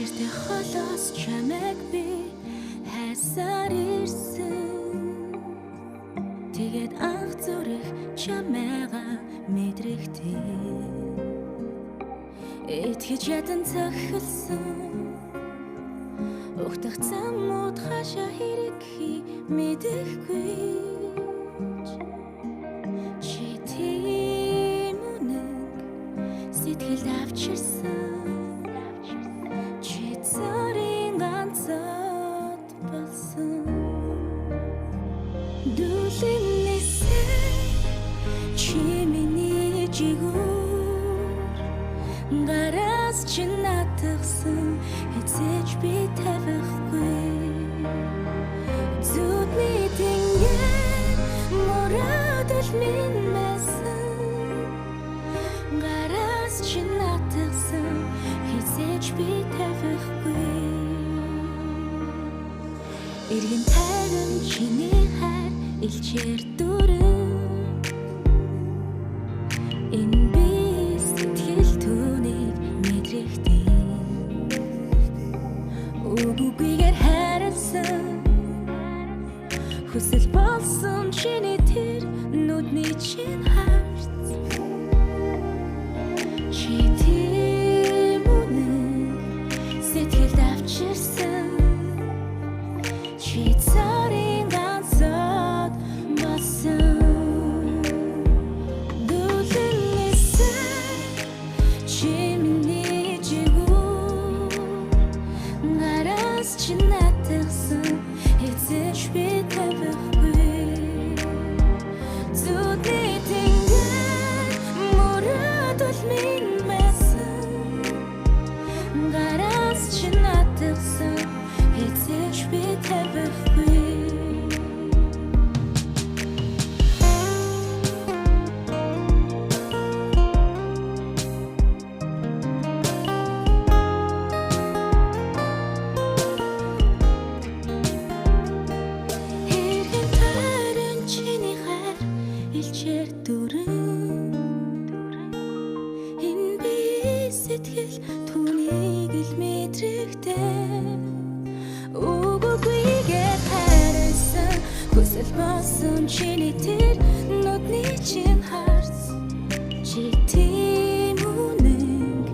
Гэртээ холоос чамайг би хайсаар ирсэн. Тэгээд анх зүрх чамайгаа мэдрэхтэй. Итгэж ядан цохилсон. Ухтах замууд хашаа хэрэгхий мэдэхгүй. Чи тийм үнэн сэтгэл авчирсан. Чи цорын ганцод болсон. Дүүлийн нисээ чи миний жигүүр. Гараас чи натгсан эцэж би тавихгүй. Зүудний тэнгэр мурадал минь мэсэн. Гараас чи натгсан эцэж би тавихгүй. Иргэн тайран чиний хайр илчээр дүрэн. Энэ би сэтгэл түүнийг мэдрэхтэй. Үгүйгээр хайрласан. Хүсэл болсон чиний тэр нүдний чин харц. Чи тийм үнэн сэтгэл авчирсан. Чи цорын ганцод болсон. Дүүлийн нисээ чи миний жигүүр. Гараас чи натгсан эцэж би тавихгүй. Зүудний тэнгэр мурадал минь мэсэн. Гараас чи натгсан эцэж би тавихгүй. Хэрхэн тайран чиний хайр илчээр дүрэн. Энэ би сэтгэл түүнийг л мэдрэхтэй. Үгүйгээр хайрласан. Хүсэл болсон чиний тэр нүдний чин харц. Чи тийм үнэн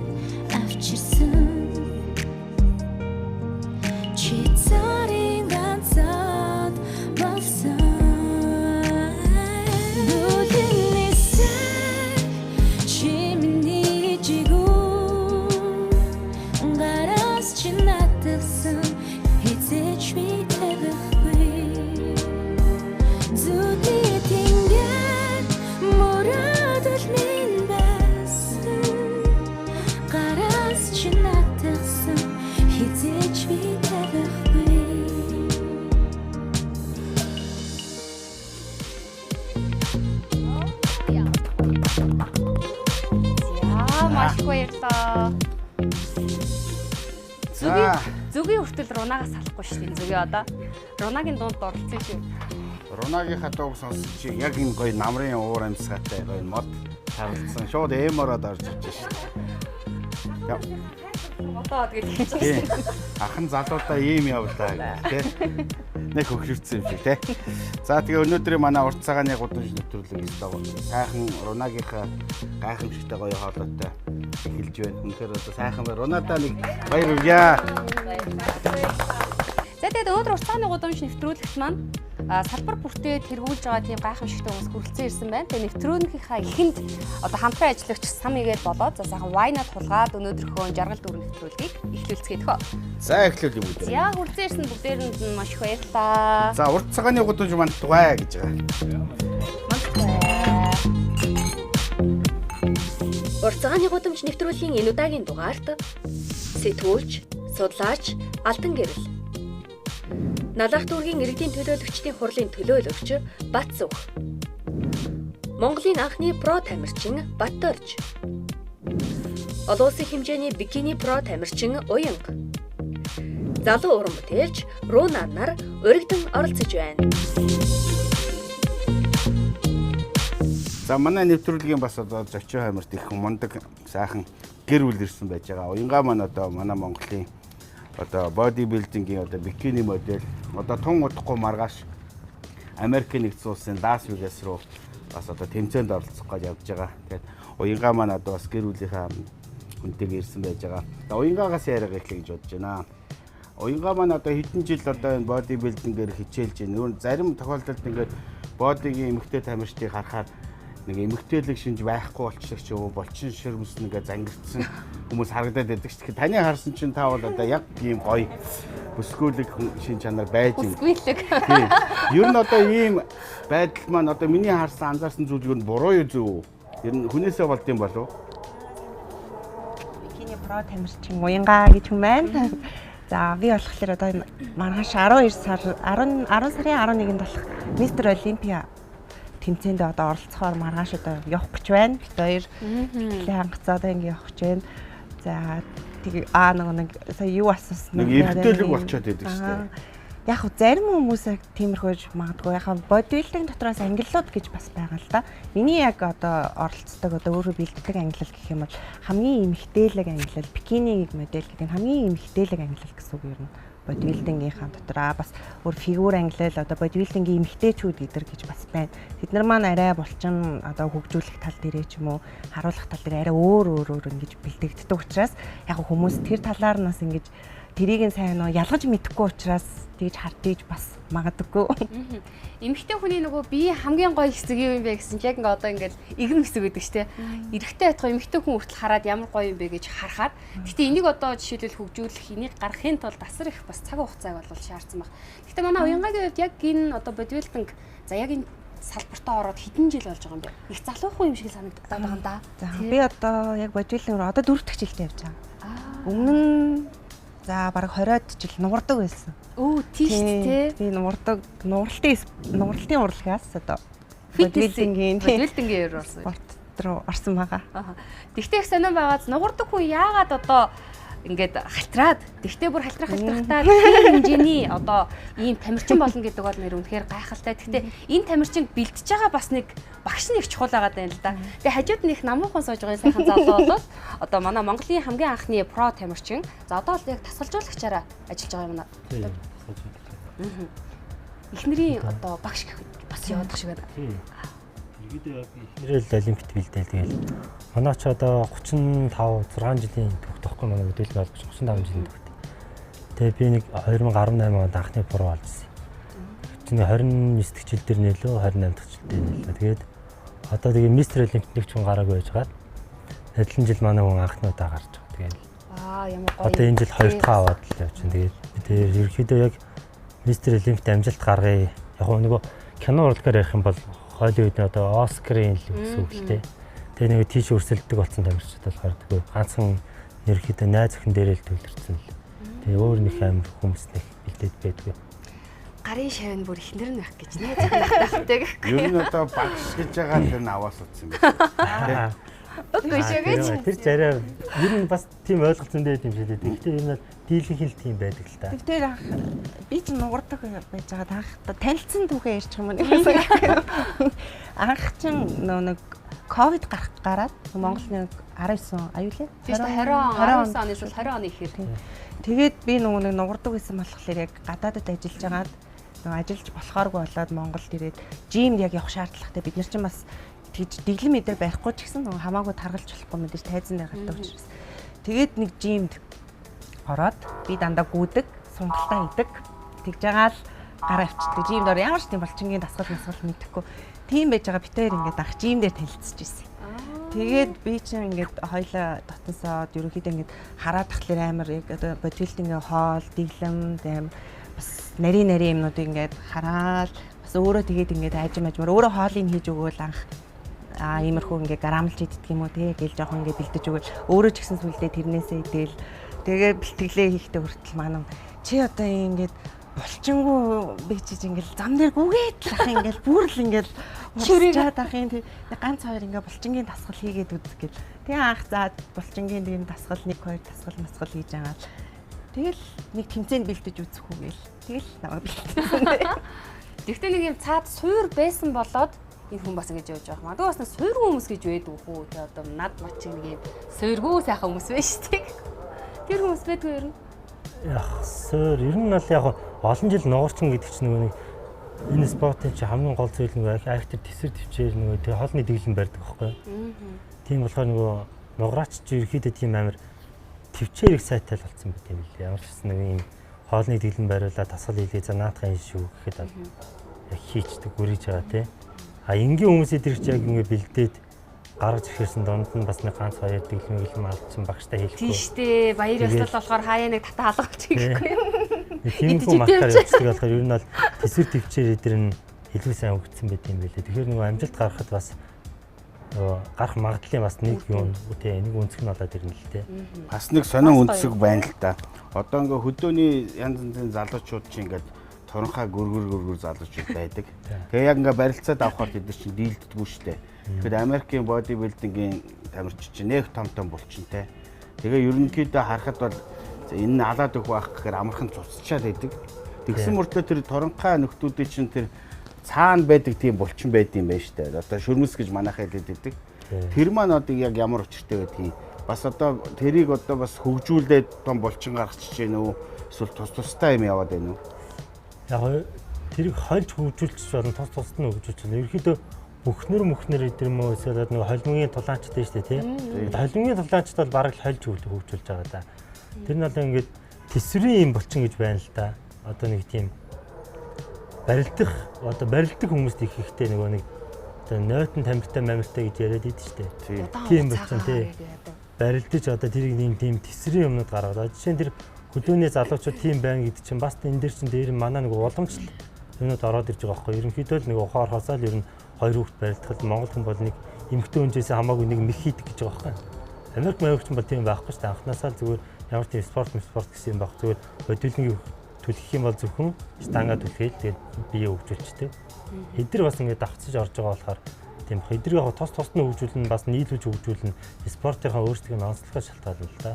авчирсан. Чи цорын ганцод болсон. Дүүлийн нисээ чи миний жигүүр. Гараас чи натгсан эцэж би тавихгүй. Зүудний тэнгэр мурадал минь байсан. Гараас чи натгсан эцэж би тавихгүй. Яа, маш их баярлалаа. Зүгийн хүртэл Рунагаас салахгүй шүү дээ. Зүгийн одоо Рунагийн дунд оролцсон шүү. Рунагийнхаа дууг сонсож чи яг энэ гоё намрын уур амьсгалтай гоё мод харилцсан. Шууд эмороод орж ирж шээ. Одоо тэгээд хийж Тийм. Ахан залуудаа ийм явлаа гэх тээ. Нэг хөвгөрцөн юм шиг тий. За тэгээ өнөөдрийн манай урт цагааны гудамж нэвтрүүлэг өстой сайхан Рунагийнхаа гайхамшигтай гоё хоолойтой эхэлж байна. Үнэхээр одоо сайхан байна. Рунадаа нэг баяр хүргье. За тэгээд өнөөдөр урт цагааны гудамж нэвтрүүлэгт маань салбар бүртээ тэргүүлж байгаа тийм гайхамшигтай хүмүүс хүрэлцэн ирсэн байна. Тэгээ нэвтрүүлгийнхаа эхэнд одоо хамтран ажиллагч Самигээд болоод за сайхан вайнад хулгаад өнөөдрийнхөө жаргал дүүрэн нэвтрүүлгийг эхлүүлцгээе дөхөө. За эхлүүл юм үү. За хүрэлцэн ирсэн бүгдээрэнд нь маш их баярлалаа. За урт цагааны гудамж манд тугай гэж байгаа. Урт цагааны гудамж нэвтрүүлгийн энэ удаагийн дугаарт сэтгүүлч, судлаач, алтан гэрэл Налах дүүргийн иргэдийн төлөөлөгчдийн хурлын төлөөлөгч Батцүх. Монголын анхны про тамирчин Батторж. Олон улсын хэмжээний бикини про тамирчин Уянга. Залуу уран бүтээлч Руна нар уригдан оролцож байна. За манай нэвтрүүлгийн бас одоо зочин хаймарт их мундаг сайхан гэр бүл ирсэн байж байгаа. Уянга маань одоо манай Монголын одоо бодибилдингийн одоо бикини модель одоо тун удахгүй маргааш Америкийн нэгдсэн улсын Лас Вегас руу бас одоо тэмцээнд оролцох гэж явж байгаа. Тэгээд уянгаа маань одоо бас гэр бүлийнхаа хүнтэйгээ ирсэн байж байгаа. За уянгаагаас яриага эхлэе гэж бодож байна. Уянгаа маань одоо хэдэн жил одоо энэ бодибилдингээр хичээлж байна. Зарим тохиолдолд ингээд бодигийн эмэгтэй тамирчдыг харахаар нэг эмэгтэйлэг шинж байхгүй болчихлоо ч юм уу болчин ширмс нэгэ зангирцсан хүмүүс харагдаад байдаг ч. Тэгэхээр таны харсан чинь та бол одоо яг ийм гоё бүсгүүлэг шин чанар байж байна. Бүсгүүлэг. Тийм. Ер нь одоо ийм байдал маань одоо миний харсан анзаарсан зүйл нь буруу юу зөв? Ер нь хүнээсээ болд юм болов уу? Бикини про тамирчин уянгаа гэж хүн байна. За би болохоор одоо маргааш 12 сарын 11-нд болох Мистер Олимпиа тэмцээнд одоо оролцохоор маргааш одоо явах гэж байна. Бид хоёр тэгэхээр хангацаад ингэ явах гэж байна. За тэгээ нэг сая юу асуусан нэг эрдэлэг болчиход байдаг шүү дээ. Яг хөө зарим хүмүүс тиймэрхүүж магадгүй яг бодибилдинг дотроос ангиллууд гэж бас байгаа л да. Миний яг одоо оролцдог одоо өөрөө бэлддэг ангиллал гэх юм бол хамгийн эмэгтэйлэг ангиллал бикини модель гэдэг нь хамгийн эмэгтэйлэг ангиллал гэсэн үг юм. Бодибилдингийнхаа дотор бас өөр фигур ангиллал одоо бодибилдингийн эмэгтэйчүүд гэдэр гэж бас байна. Тэд нар маань арай булчин одоо хөгжүүлэх тал дээрээ ч юм уу харуулах тал дээр арай өөр ингэж бэлтгэгддэг учраас яг хүмүүс тэр талаар нас ингэж тэрийг нь сайн ялгаж мэдэхгүй учраас тэгж хартиж бас магадгүй. Эмэгтэй хүний нөгөө бие хамгийн гоё хэсэг юу юм бэ гэсэн чинь яг ингээ одоо ингээл игэн хэсэг гэдэг ч тийм. Эрэхтэй байтугай эмэгтэй хүн хүртэл хараад ямар гоё юм бэ гэж харахаар. Гэтэ энийг одоо жишээлбэл хөгжүүлэх, энийг гаргахын тулд асар их бас цаг хугацааг бол шаардсан баг. Гэтэ манай уянгагийн хувьд яг энэ одоо бодибилдинг за яг энэ салбартаа ороод хэдэн жил болж байгаа юм бэ? Их залуухан юм шиг санагдаад байгаа юм да. За би одоо яг бодибилдинг руу одоо 4 дахь жилдээ явж байгаа. Өмнө нь за бараг 20-од жил нуурдаг байсан. Өө тийш тий. Би нууралтын урлагаас одоо бодибилдингийн орсон. Спорт руу орсон байгаа. Тэгтээ их сонирн байгааз нуурдаг хүн яагаад одоо ингээд халтраад тэгтээ бүр халтрахтаа хэмжээний одоо ийм тамирчин болно гэдэг бол нэр үнэхээр гайхалтай. Тэгтээ энэ тамирчин бэлдэж байгаа бас нэг багш нэг чухал байгаа даа л да. Тэгээ хажууд нь их намуухан сууж байгаа сайхан залуу болоод одоо манай Монголын хамгийн анхны про тамирчин. За одоо л яг тасгалжуулагчаараа ажиллаж байгаа юм байна. Тийм. Эхнэрийн одоо багш бас явах шиг байна. Тийм. Иргэдээ яг эхнэрэл олимпиад бэлдээл тэгэл. Манай ч одоо 35 6 жилийн төгтөхгүй манай хөдөлгөөн болгож 35 жилийн төгт. Тэгээ би нэг 2018 онд анхны про болжсэн. Чиний 29 дэх жил дээр нэлөө 28 дэх жил дээр нэлээ. Тэгээд одоо тэгээ мистер олимпиад нэг ч хүн гараагүй байж гаад. Хэдэн жил манай хүн анхнуудаа гарч байгаа. Тэгээд ямар гоё. Одоо энэ жил 2 дахь аваад л явж байна. Тэгээд би ерөөхдөө яг мистер олимпиад амжилт гаргая. Яг нөгөө кино урлагаар ярих юм бол Холливуд одоо Оскарын л гэсэн үг л дээ. Тэгээ нэг тийш өрсөлддөг болсон тамирчид болохоор тэгээ ганцхан ерөөхдөө найз охин дээрээ л төвлөрсөн л. Тэгээ өөр нэг амир хүмүүс нэг бэлдээд байдгүй. Гарын шавь бүр ихнэр нь байх гэж найз охин ахтайхтай гэх. Ер нь одоо багш гэж байгаа тэр нь аваас утсан юм байна. Үгүй шүү гэж. Тэр зарай ер нь бас тийм ойлголцсон дээ юм шиг дээ. Гэхдээ энэ бол дийлэнх л тийм байдаг л та. Тэгэхээр би ч нуурдаг байж байгаа таах танилцсан түүхээ ярьчих юм уу? Анх чин нэг ковид гараад Монголын 19 аюулээ 20 оны шул 20 оны ихэр. Тэгээд би нэг нуурдаг байсан болохоор яг гадаадд ажиллаж байгаад ажиллаж болохооргүй болоод Монголд ирээд жимд яг явах шаардлагатай. Бид нар ч бас тэгж дэглэм мэдэр байхгүй ч гэсэн хамаагүй таргалж болохгүй мэдээж тайзан дээр гадаг учраас. Тэгээд нэг жимд ороод би дандаа гүйдэг, сунгалтаа идэг. Тэгж байгаа л гараа авчдаг. Жимд ор ямар ч тийм булчингийн дасгал мэдэхгүй. Тийм байж байгаа бит хоёр ингээд анх жим дээр танилцж ирсэн. Тэгээд би чинь ингээд хоёлаа дотносоод ерөөхдөө ингээд хараад тахлаар амар яг одоо бодибилдингийн хоол, дэглэм, бас нарийн юмнуудыг ингээд хараад бас өөрөө тэгээд ингээд ажимаар өөрөө хоолыг хийж өгөөл анх иймэрхүү ингээ грамлж идэх юм уу те гэл жоохон ингээ бэлдэж өгөөл өөрөө ч гэсэн сүлдээ тэрнээсээ идэл тэгээ бэлтгэлээ хийхдээ хүртэл манам чи одоо ингээд булчингуу би чиж ингээл зам дээр гүгээд лах ингээл бүр л ингээл чирээд ах юм тий ганц хоёр ингээ булчингийн тасгал хийгээд үзэх гэл тэгээ анх заад булчингийн тийм тасгал 1 2 тасгал хийж байгаа л тэгэл нэг тэмцээнд бэлдэж үзэх үү гэл тэгэл намайг бэлдсэн. Тэгтээ нэг юм цаад суур байсан болоод энэ хүн бас ингэж явж байгаа. Магадгүй бас суургүй хүмүүс гэж байдаг уу? Тэ одоо над мач нэг юм суургүй сайхан хүмүүс байж тийг. Тэр хүмүүс байдгүй юу? Яхсаар ер нь бол яг олон жил нугарчин гэдэг чинь нөгөө нэг энэ спортын чи хамгийн гол зүйл нөгөө актер тэсвэр төвчээр нөгөө тэг хоолны дэглэн барьдаг байхгүй. Тийм болохоор нөгөө нугараач чи ерөөхдөө тийм амар төвчээр их сайтай л болсон байт юм лээ. Ямар ч гэсэн нэг юм хоолны дэглэн бариулаад тасгал хийлээ за наадах юм шүү гэхэд бол яг хийчдэг үриж байгаа тий. А энгийн хүмүүсээ тэр чи яг ингэ бэлдээд гаргаж ирсэн донд нь бас нэг ганц хоёр дэглэмэл алдсан багштай хэлэхгүй. Тийм штэ баяр ёслол болохоор хаяа нэг татаа халгач хийхгүй юу? Тиймэрхүү матаар явуулдаг болохоор ер нь бол тэсвэр төвчээр эдгээр нь илүү сайн өгдсөн байт юм байлээ. Тэгэхээр нөгөө амжилт гаргахад бас гарах магадлалын бас нэг юм тий нэг өнцг нь болоод ирнэ л тий. Бас нэг сонин өнцөг байна л да. Одоо ингээ хөдөөний янз янзын залуучууд чинь ингээд торонхаа гүргүр залуучууд байдаг. Тэгээ яг ингээ барилцаад авахаар тэд нар чинь дийлддэггүй штэ. Тэгэхээр Америкийн бодибилдингийн тамирч чинь нэг том булчинтай. Тэгээ ерөнхийдөө харахад бол энэ нь алаад өгөх байх гэхээр амархан цуцчаад байдаг. Тэгсэн мөртлөө тэр торонхаа нөхдүүдийн чинь тэр цаана байдаг тийм булчин байд юм байна штэ. Одоо шүрмэс гэж манайхаа хэлээд байдаг. Тэр маань одоо яг ямар учиртай байдгийг бас одоо тэрийг одоо бас хөгжүүлээд том булчин гаргачих чинь үү эсвэл тустай юм яваад байна уу? Яг тэрийг хольж хөгжүүлчих болон тус нь хөгжүүлчих. Ерөнхийдөө мөхнөр эдэр мөө эсвэл нэг холимгийн тулаанчтай шүү дээ тий. Холимгийн тулаанчд бол бараг л хольж хөгжүүлж байгаа да. Тэр нь одоо ингээд тэсврийн юм булчин гэж байна л да. Одоо нэг тийм барилдах хүмүүст их ихтэй нөгөө нэг одоо нойтон тамиртай мамиртай гэж яриад идэв шүү дээ. Тийм булчин тий. Барилдаж одоо тэрийг нэг тийм тэсврийн юмнууд гаргаад. Жишээ нь тэр хөдөөний залуучууд тийм байна гэдэг чинь бас энэ дээр чинь дээр манай нэг уламжлал юмнууд ороод ирж байгаа байхгүй. Ерөнхийдөө л нэг ухаар хосаал ер нь хоёр хүүхэд барилдахад Монгол хүн бол нэг эмэгтэй хүнжээсээ хамаагүй нэг мэх хийдэг гэж байгаа байхгүй. Америк маягч бол тийм байхгүй шүү дээ. Анхнаасаа л зүгээр ямар тийм спорт гэсэн юм байх. Зүгээр бодилонгийн түлхэх юм бол зөвхөн штанга түлхээд тэгээд бие хөгжүүлчихтэй. Эдгээр бас ингээд давцаж орж байгаа болохоор тийм их эдгээр яг тус нь хөгжүүлнэ бас нийлүүлж хөгжүүлнэ. Спортынхаа өөрсдийн онцлогоо шалтгаална л да.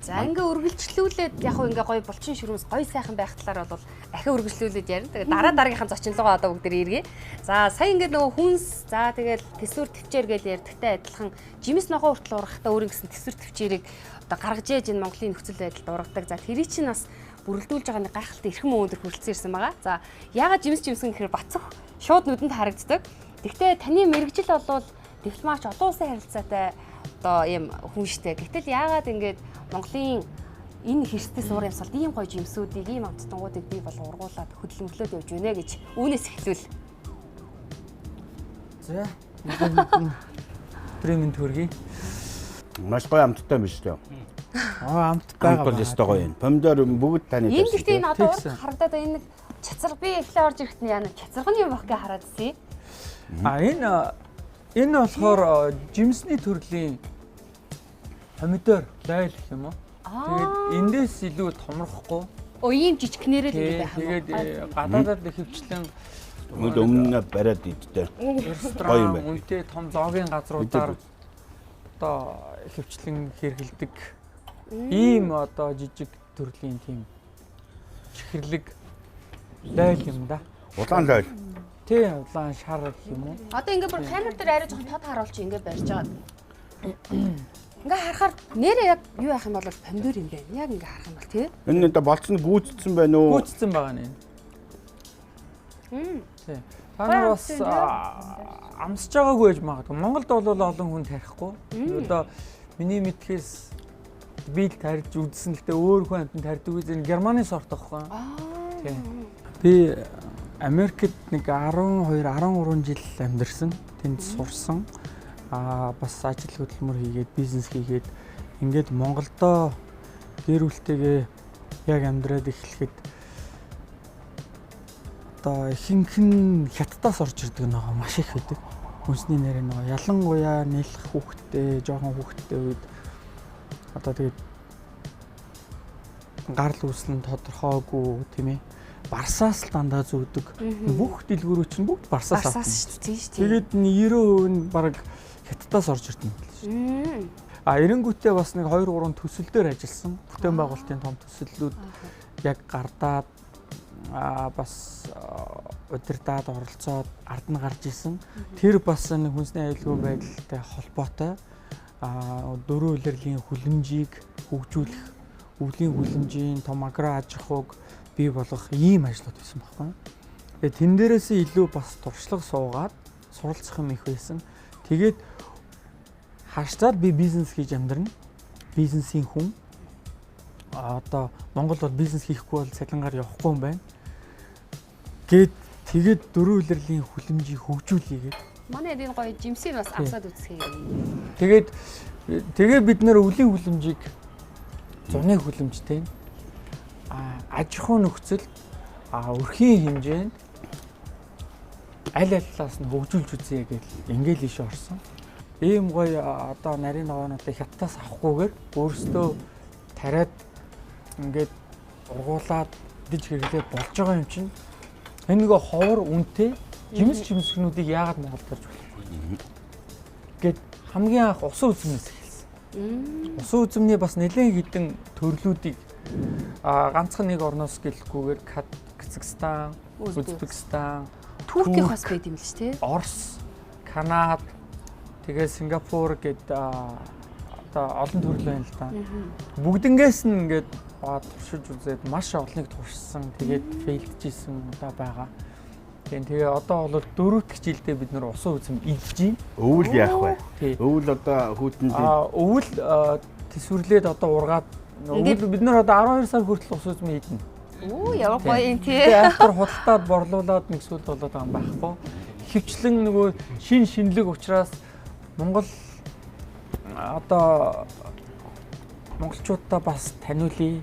За ингээ үргэлжлүүлээд яг ингээ гоё булчин шүрмэс гоё сайхан байх талаар бол ахиа үргэлжлүүлээд ярина. Тэгээд дараагийнхаа зочинлогоо одоо бүгд иргэе. За сая ингээ нөгөө хүнс за тэгээд тэсвэр төвчээр гэж ярьдагтай адилхан жимс ногоо хүртэл ургахтаа өөрийн гэсэн тэсвэр төвчээрийг одоо гаргаж ээж энэ Монголын нөхцөл байдалд ургадаг. За тэрий чинь бас бүрэлдүүлж байгаа нэг гайхалтай эрхэм өндөр хүрэлцэн ирсэн байгаа. За яагаад жимс гэхээр бацах шууд нүдэнд харагддаг. Гэхдээ таны мэрэгжил болвол дипломач олон улсын харилцаатай одоо ийм хүн штэ. Гэтэл яагаад ингээд Монголын энэ хэрстэй суур юмсалд ийм гоё жимсүүдийг ийм амттангуудыг бий болгон ургуулад хөдөлмөрлөд явж байна гэж үүнээс эхлүүл. За. Премиум төргий. Маш гоё амттай биш үү? Амт байгаа. Амт бол өстой гоё юм. Помидор бүгд таны Энэ гэхдээ энэ одоо харагдаад энэ нэг чацар би эхлээ орж ирэхэд яа чацарганы юм байх гэж хараад ирсэн. Энэ болохоор жимсний төрлийн помидор лайл гэх юм уу? Тэгээд эндээс илүү томрохгүй. Ийм жижигнэрээ л байх юм. Тэгээд гадаадад хөвчлэн өмнө бариад идтэй. Ресторан, үнэтэй том зоогийн газруудаар одоо хөвчлэн хэрэгэлдэг ийм одоо жижиг төрлийн тийм чихэрлэг лайл юм да. Улаан лайл. Тий, улаан шар гэх юм уу? Одоо ингээ бүр камер дээр арай жоохон тод харуулж ингээ барьж байгаа. Ингээ харахаар нэрээ яг юу яах юм бол помидор юм байна. Яг ингээ харах юм бол тий. Энэ одоо болцсон гүйцсэн байна уу? Гүйцсэн байгаа нэ. Тий. Та нар бас амсж байгаагүй гэж магадгүй. Монголд бол олон хүн тарихгүй. Одоо миний мэдхээс би л тарьж үзсэн л дээ өөр хүн амтан тарьдаг үгүй. Германы сорт байхгүй. Тий. Би Америкт нэг 12-13 жил амьдарсан. Тэнд сурсан. Бас ажил хөдөлмөр хийгээд, бизнес хийгээд ингээд Монголдоо гэр бүлтэйгээ яг амьдраад эхлэхэд одоо ихэнх нь хятадаас орж ирдэг нэг маш их байдаг. Хүнсний нэр нэг ялангуяа нэлэх хүүхдтэй, жоохон хүүхдтэй үед одоо тэгээд гарал үүслэн тодорхойгүй тийм ээ. Барсаас л дандаа зүүдэг. Бүх дэлгүүрүүд чинь бүгд барсаас авсан. Тэгээд 90% нь баг хятадаас орж ирдэг юм байна шүү. Эренгүүтээ бас нэг 2-3 төсөл дээр ажилласан. Бүтээн байгуулалтын том төсөллүүд яг гардаад бас удирдаад оролцоод ард нь гарч исэн. Тэр бас нэг хүнсний аюулгүй байдалтай холбоотой дөрөв улирлын хүлэмжийг хөгжүүлэх өвлийн хүлэмжийн том агро аж ахуйг бий болгох ийм ажлууд байсан байхгүй. Тэгээ тэн дээрээсээ илүү бас туршлага суугаад суралцах юм их байсан. Тэгээд хашаад би бизнес хийж амьдрна. Бизнесийн хүн. Одоо Монгол бол бизнес хийхгүй бол цалингаар явахгүй юм байна. Тэгээд дөрвөн улирлын хүлэмжийг хөгжүүлье гэдэг. Манай энэ гоё жимсийг бас авсаад үзье. Тэгээд бид нэр өвлийн хүлэмжийг зуны хүлэмжтэй аж ахуй нөхцөл өрхийн хэмжээнд аль аллаас нь хөгжүүлж үзье гэж ингээл ийш орсон. Ийм гоё одоо нарийн ногоонуудыг хятадаас авахгүйгээр өөрсдөө тариад ингээд ургуулад дэж хэрэглээ болж байгаа юм чинь энэ нөгөө ховор үнэтэй жимсгнүүдийг яагаад Монголд барьж болохгүй гэд хамгийн анх усан үзмнээс эхэлсэн. Усан үзмний бас нэлээд хэдэн төрлүүдийг ганцхан нэг орноос гэлэхгүйгээр Казахстан, Узбекистан, Туркийн бас байд юм л шүү дээ. Орос, Канада, тэгээ Сингапур гэд одоо олон төрөл байна л да. Бүгднгээс нь ингээд туршиж үзээд маш олныг туршсан. Тэгээд фейлдчихсэн удаа байгаа. Тэгээ одоо бол дөрөвдөх жилдээ бид нэр усан үзэм идэж байна. Өвөл яах вэ? Өвөл одоо хүүтэнд өвөл төсвөрлээд одоо ургаад өвөл бид нэр одоо 12 сар хүртэл усан үзэм идэнэ. Оо ямар гоё юм тий. Ахтар худалдаад борлуулад нэг зүйл болоод байгаа юм байхгүй. Хөвчлэн нөгөө шинэлэг учраас Монгол одоо монголчуудаа бас таниулъя.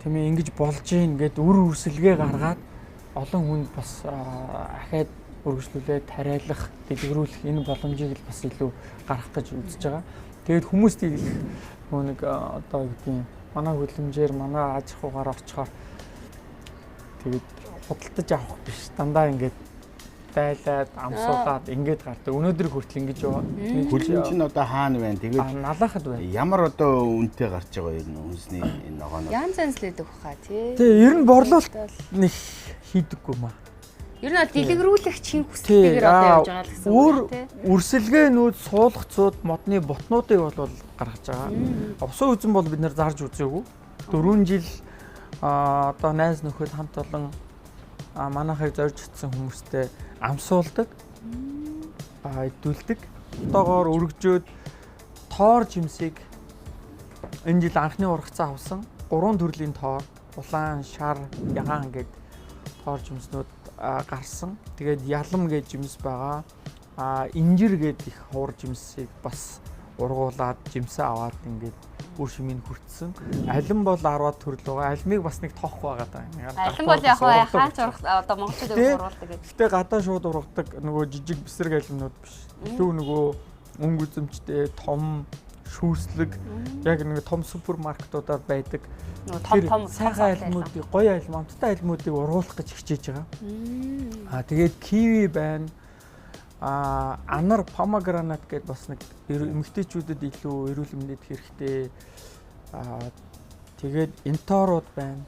Тийм ээ ингэж болж гин гэд үр үрсэлгээ гаргаад олон хүнд бас ахаад үргэлжлүүлээд тариалах, дэлгэрүүлэх энэ боломжийг л бас илүү гаргах гэж үзэж байгаа. Тэгээд хүмүүст хэлэх нэг одоо гэдгийг манай хөлөмжээр манай аж ахуйгаар очихоор тэгээд худалдаж авах биш. Дандаа ингэж дайлаад, амсуулаад ингэж гардаг. Өнөөдөр хүртэл ингэж яваа. Хүлэмж нь одоо хаана байна? Тэгээд налахад байна. Ямар одоо үнэтэй гарч байгаа юм үнсний энэ ногоонод? Янз янз л өгөх хаа тий. Тэгээ ер нь борлуулалт нэг хийдэггүй маа. Ер нь дэлгэрүүлэх чин хүсэлтэйгээр одоо явж байгаа л гэсэн үг тий. Үрсэлгээнүүд, суулгацууд, модны бутнуудыг бол гаргаж байгаа. Усан үзэн бол бид нэр зарж үзээгүй. 4 жил одоо найз нөхөд хамт олон манайхыг зорж утсан хүмүүстэй амсуулдаг, идүүлдэг. Одоогоор өргөжөөд тоор жимсийг энэ жил анхны ургацаа авсан. 3 төрлийн тоор, улаан, шар, ягаан гэд тоор жимснүүд гарсан. Тэгээд ялам гэж жимс байгаа. Инжир гэд их ховор жимсийг бас ургуулад жимсээ аваад ингээд үр шимийг хүртсэн. Алим бол 10 төрөл байгаа. Алимыг бас нэг тоохгүй байгаа даа. Алим бол яг хаач одоо монголчууд ургуулдаг гэдэг. Гэтэ гадаа шууд ургадаг нөгөө жижиг бэсрэг алимнууд биш. Илүү нөгөө өнгө үзэмжтэй, том, шүүслэг яг нэг том супермаркетуудаар байдаг. Том сайхан алимуудыг, гоё алим, амттай алимуудыг ургуулах гэж хичээж байгаа. Тэгээд киви байна. Анар помегранат гэдээ бас нэг эмэгтэйчүүдэд илүү эрүүл мэндэд хэрэгтэй. Тэгээд энторууд байна.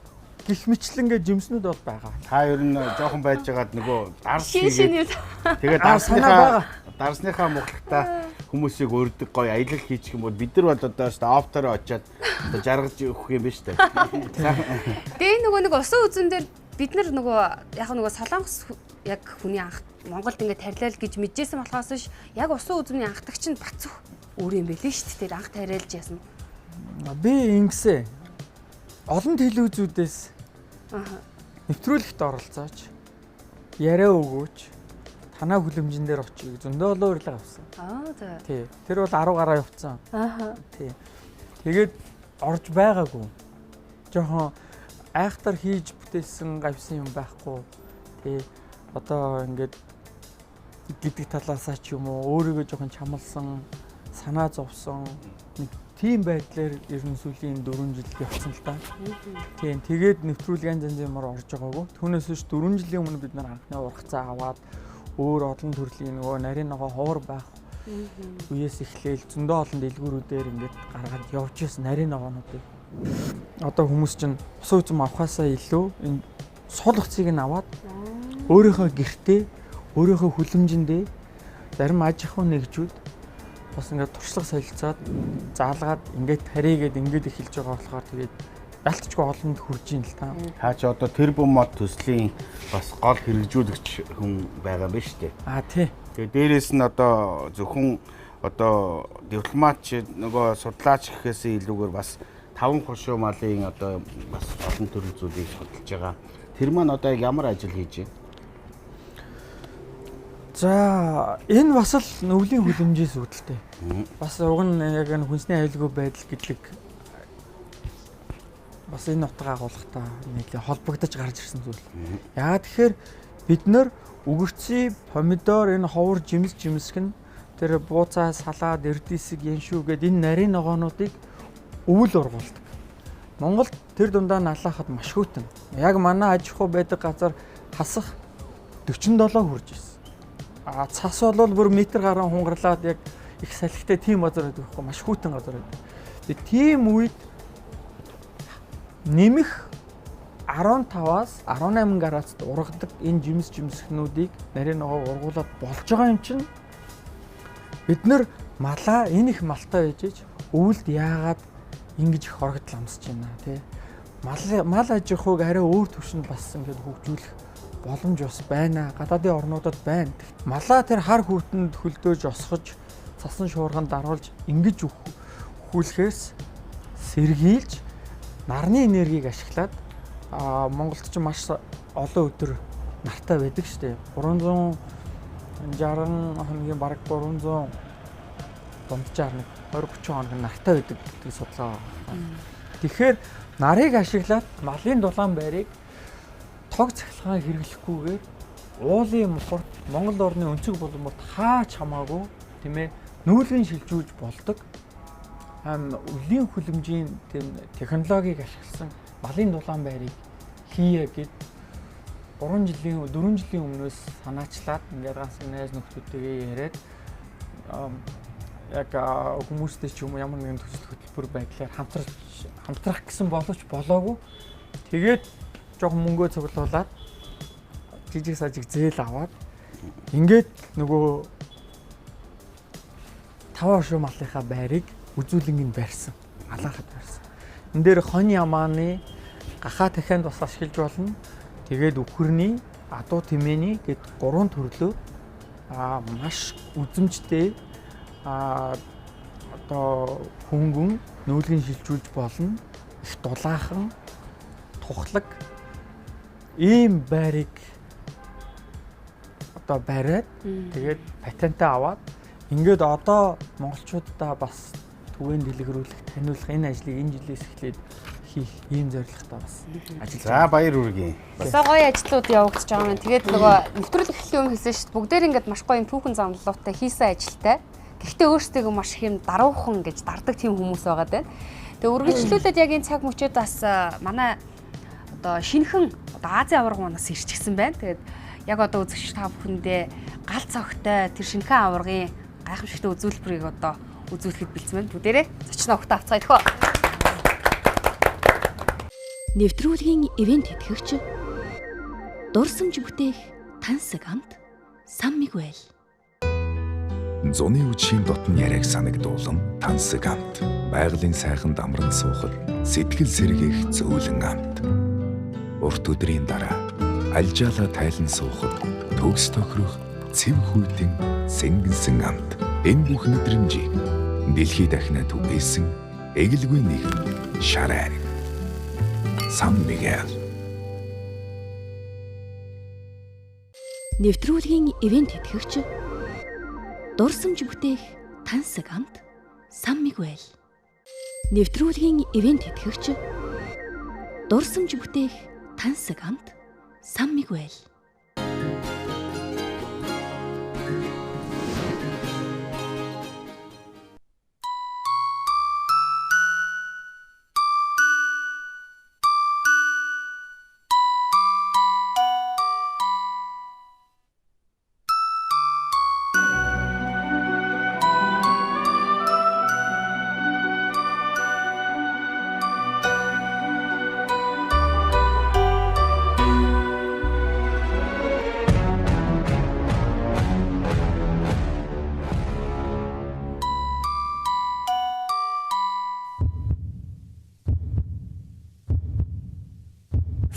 Гэх мэтлэнгээ жимснүүд бол байгаа. Та ер нь жоохон байж байгаад нөгөө дарс хийгээд тэгээд дарсныхаа мухлагтаа хүмүүсийг өрдөг гоё аялал хийчих юм бол бид нар бол одоо офтороо очиад одоо жаргаж өгөх юм биш үү? Тэгээ нөгөө нэг усан үзэн дээр бид нар нөгөө яг нөгөө солонгос яг хүний анх Монголд ингээд тарилал гэж мэдчихсэн болохоос ш яг усан үзмний анхдагч нь Бацөх өөр юм байлээ шүү дээ. Анх тарилж яасан. Би ингэсэ олон телевизүүдээс нэвтрүүлэгт оролцооч яриа өгөөч танаа хүлэмжэн дээр очие зөндөө олон урилга авсан. За. Тий. Тэр бол 10 гараа явцсан. Тий. Тэгээд орж байгаагүй. Жохон айхтар хийж бүтээсэн гавьсан юм байхгүй. Тий. Одоо ингээд гэдэг талаасаа ч юм уу өөрийгөө жоохон чамлсан, санаа зовсон нэг тийм байдлаар ер нь сүүлийн 4 жил явсан л да. Тийм. Тэгээд нэвтрүүлгийн янз ямар орж байгаагүй. Түүнээс биш 4 жилийн өмнө бид нар анхны ургацаа аваад өөр олон төрлийн нөгөө нарийн ногоо ховор байх үеэс эхлээл зөндөө олон дэлгүүрүүдээр ингээд гаргаад явж ирсэн нарийн ногоонуудыг. Одоо хүмүүс чинь усан үзэм авахаасаа илүү энэ сул хуцыг нь аваад өөрийнхөө гэртээ, өөрийнхөө хүлэмжиндээ зарим аж ахуй нэгжүүд бас ингээд туршлага солилцоод заалгаад ингээд тарийгээд ингээд эхэлж байгаа болохоор тэгээд ялцчгүй олонд хүрж ийн л та. Хаа ч одоо тэрбум мод төслийн бас гол хэрэгжүүлэгч хүн байгаа юм байна шүү дээ. Тий. Тэгээ дээрэс нь одоо зөвхөн одоо дипломатч нөгөө судлаач гэхээсээ илүүгээр бас 5 хошуу малын одоо бас олон төрлийн зүйлийг судалж байгаа. Тэр маань одоо ямар ажил хийж байна? За энэ бас л өвлийн хүлэмжээс үүдэлтэй. Бас уг нь яг энэ хүнсний аюулгүй байдал гэдэг бас энэ утга агуулгатай нийлээ холбогдож гарч ирсэн зүйл. Яагаад тэгэхээр бид нэр үгэрцээ, помидор, энэ ховор жимсг нь тэр бууцаа, салаад, эрдээсэг, яншүү гэдэг энэ нарийн ногоонуудыг өвөл ургуулдаг. Монголд тэр дундаа налаахад маш хүйтэн. Яг манай аж ахуй байдаг газар хасах 47 хүрж ирсэн. Цас бол бүр метр гаруй хунгарлаад яг их салхитай тийм газар байдаг байхгүй маш хүйтэн газар байдаг. Тэгээ тийм үед нэмэх 15-аас 18 градусд ургадаг энэ жимсгнүүдийг нарийн ногоо ургуулад болж байгаа юм чинь бид нэр малаа энэ их малтай байж өвөлд яагаад ингэж их хорогдол амсаж байна тий. Мал аж ахуйг арай өөр түвшинд бас ингэж хөгжүүлэх боломж бас байна. Гадаадын орнуудад байна. Малаа тэр хар хүүтэнд хөлдөөж осгож цасан шуурганд даруулж ингэж өхүүлэхээс сэргийлж нарны энергийг ашиглаад Монголд ч маш олон өдөр нартай байдаг шүү дээ. 360 хоногийн бараг 300 дунджаар 20-30 хоног нартай байдаг гэдэг судалгаа байна. Тэгэхээр нарыг ашиглаад малын дулаан байрыг тог цахилгаан хэрэглэхгүйгээр уулын мухарт Монгол орны өнцөг булмурт хаач хамаагүй тийм ээ нүүлгэн шилжүүлж болдог. Өвлийн хүлэмжийн тийм технологиг ашигласан малын дулаан байрыг хийе гэд 4 жилийн өмнөөс санаачлаад ингээд ганц найз нөхдөдтэйгээ яриад яг хүмүүстэй ч юм уу ямар нэгэн төсөл хөтөлбөр байдлаар хамтрах гэсэн боловч болоогүй. Тэгээд жоохон мөнгөө цуглуулад жижиг сажиг зээл аваад ингээд нөгөө 5 хошуу малынхаа байрыг үзүүлэнгийн барьсан. Алаахад барьсан. Энд дээр хонь ямааны гахаа дахианд бас ашиглаж болно. Тэгээд үхэрний, адуу тэмээний гэд 3 төрлөө маш үзэмжтэй одоо хөнгөн нүүлгэн шилжүүлж болно. Их дулаахан, тухлаг ийм байрыг одоо бариад тэгээд патентаа аваад ингээд одоо монголчуудаа бас түгээн дэлгэрүүлэх, таниулах энэ ажлыг энэ жилээс эхлээд хийх ийм зорилготой бас ажиллаж байгаа. За баяр хүргэе. Бас гоё ажлууд явагдаж байгаа юм. Тэгээд нөгөө нэвтрүүлэх эхлэх юм хэлсэн шүү дээ. Бүгдээр ингээд маш гоё юм түүхэн замлалуутай хийсэн ажилтай. Гэхдээ өөрсдөө маш их юм даруухан гэж дардаг тийм хүмүүс байгаа даа. Тэгээ үргэлжлүүлээд яг энэ цаг мөчид бас манай одоо шинэхэн одоо Азийн аварганаас ирчихсэн байна. Тэгээд яг одоо үзэгч та бүхэндээ гал цогтой тэр шинэхэн аваргын гайхамшигтай үзүүлбэрийг одоо үзүүлэхэд бэлдсэн байна. Бүгдээрээ зочноо өгтө авцгаая тэхөө. Нэвтрүүлгийн ивент тэтгэгч дурсамж бүтээх тансаг амт сан мигвэл. Зуны үдшийн дотн яриаг санагдуулан тансаг амт. Байгалийн сайхан дамран суухад сэтгэл сэргээх зөөлөн амт. Урт өдрийн дараа альжаалаа тайлан суухад төгс тохирох цэв хүйтэн сэнгэнсэн амт. Энэ бүх мэдрэмжийг дэлхийд дахина түгээсэн эгэлгүй нэгэн шар айраг. Сан Мигэл. Нэвтрүүлгийн ивент тэтгэгч дурсамж бүтээх тансаг амт сан мигвэл. Нэвтрүүлгийн ивент тэтгэгч дурсамж бүтээх тансаг амт сан мигвэл.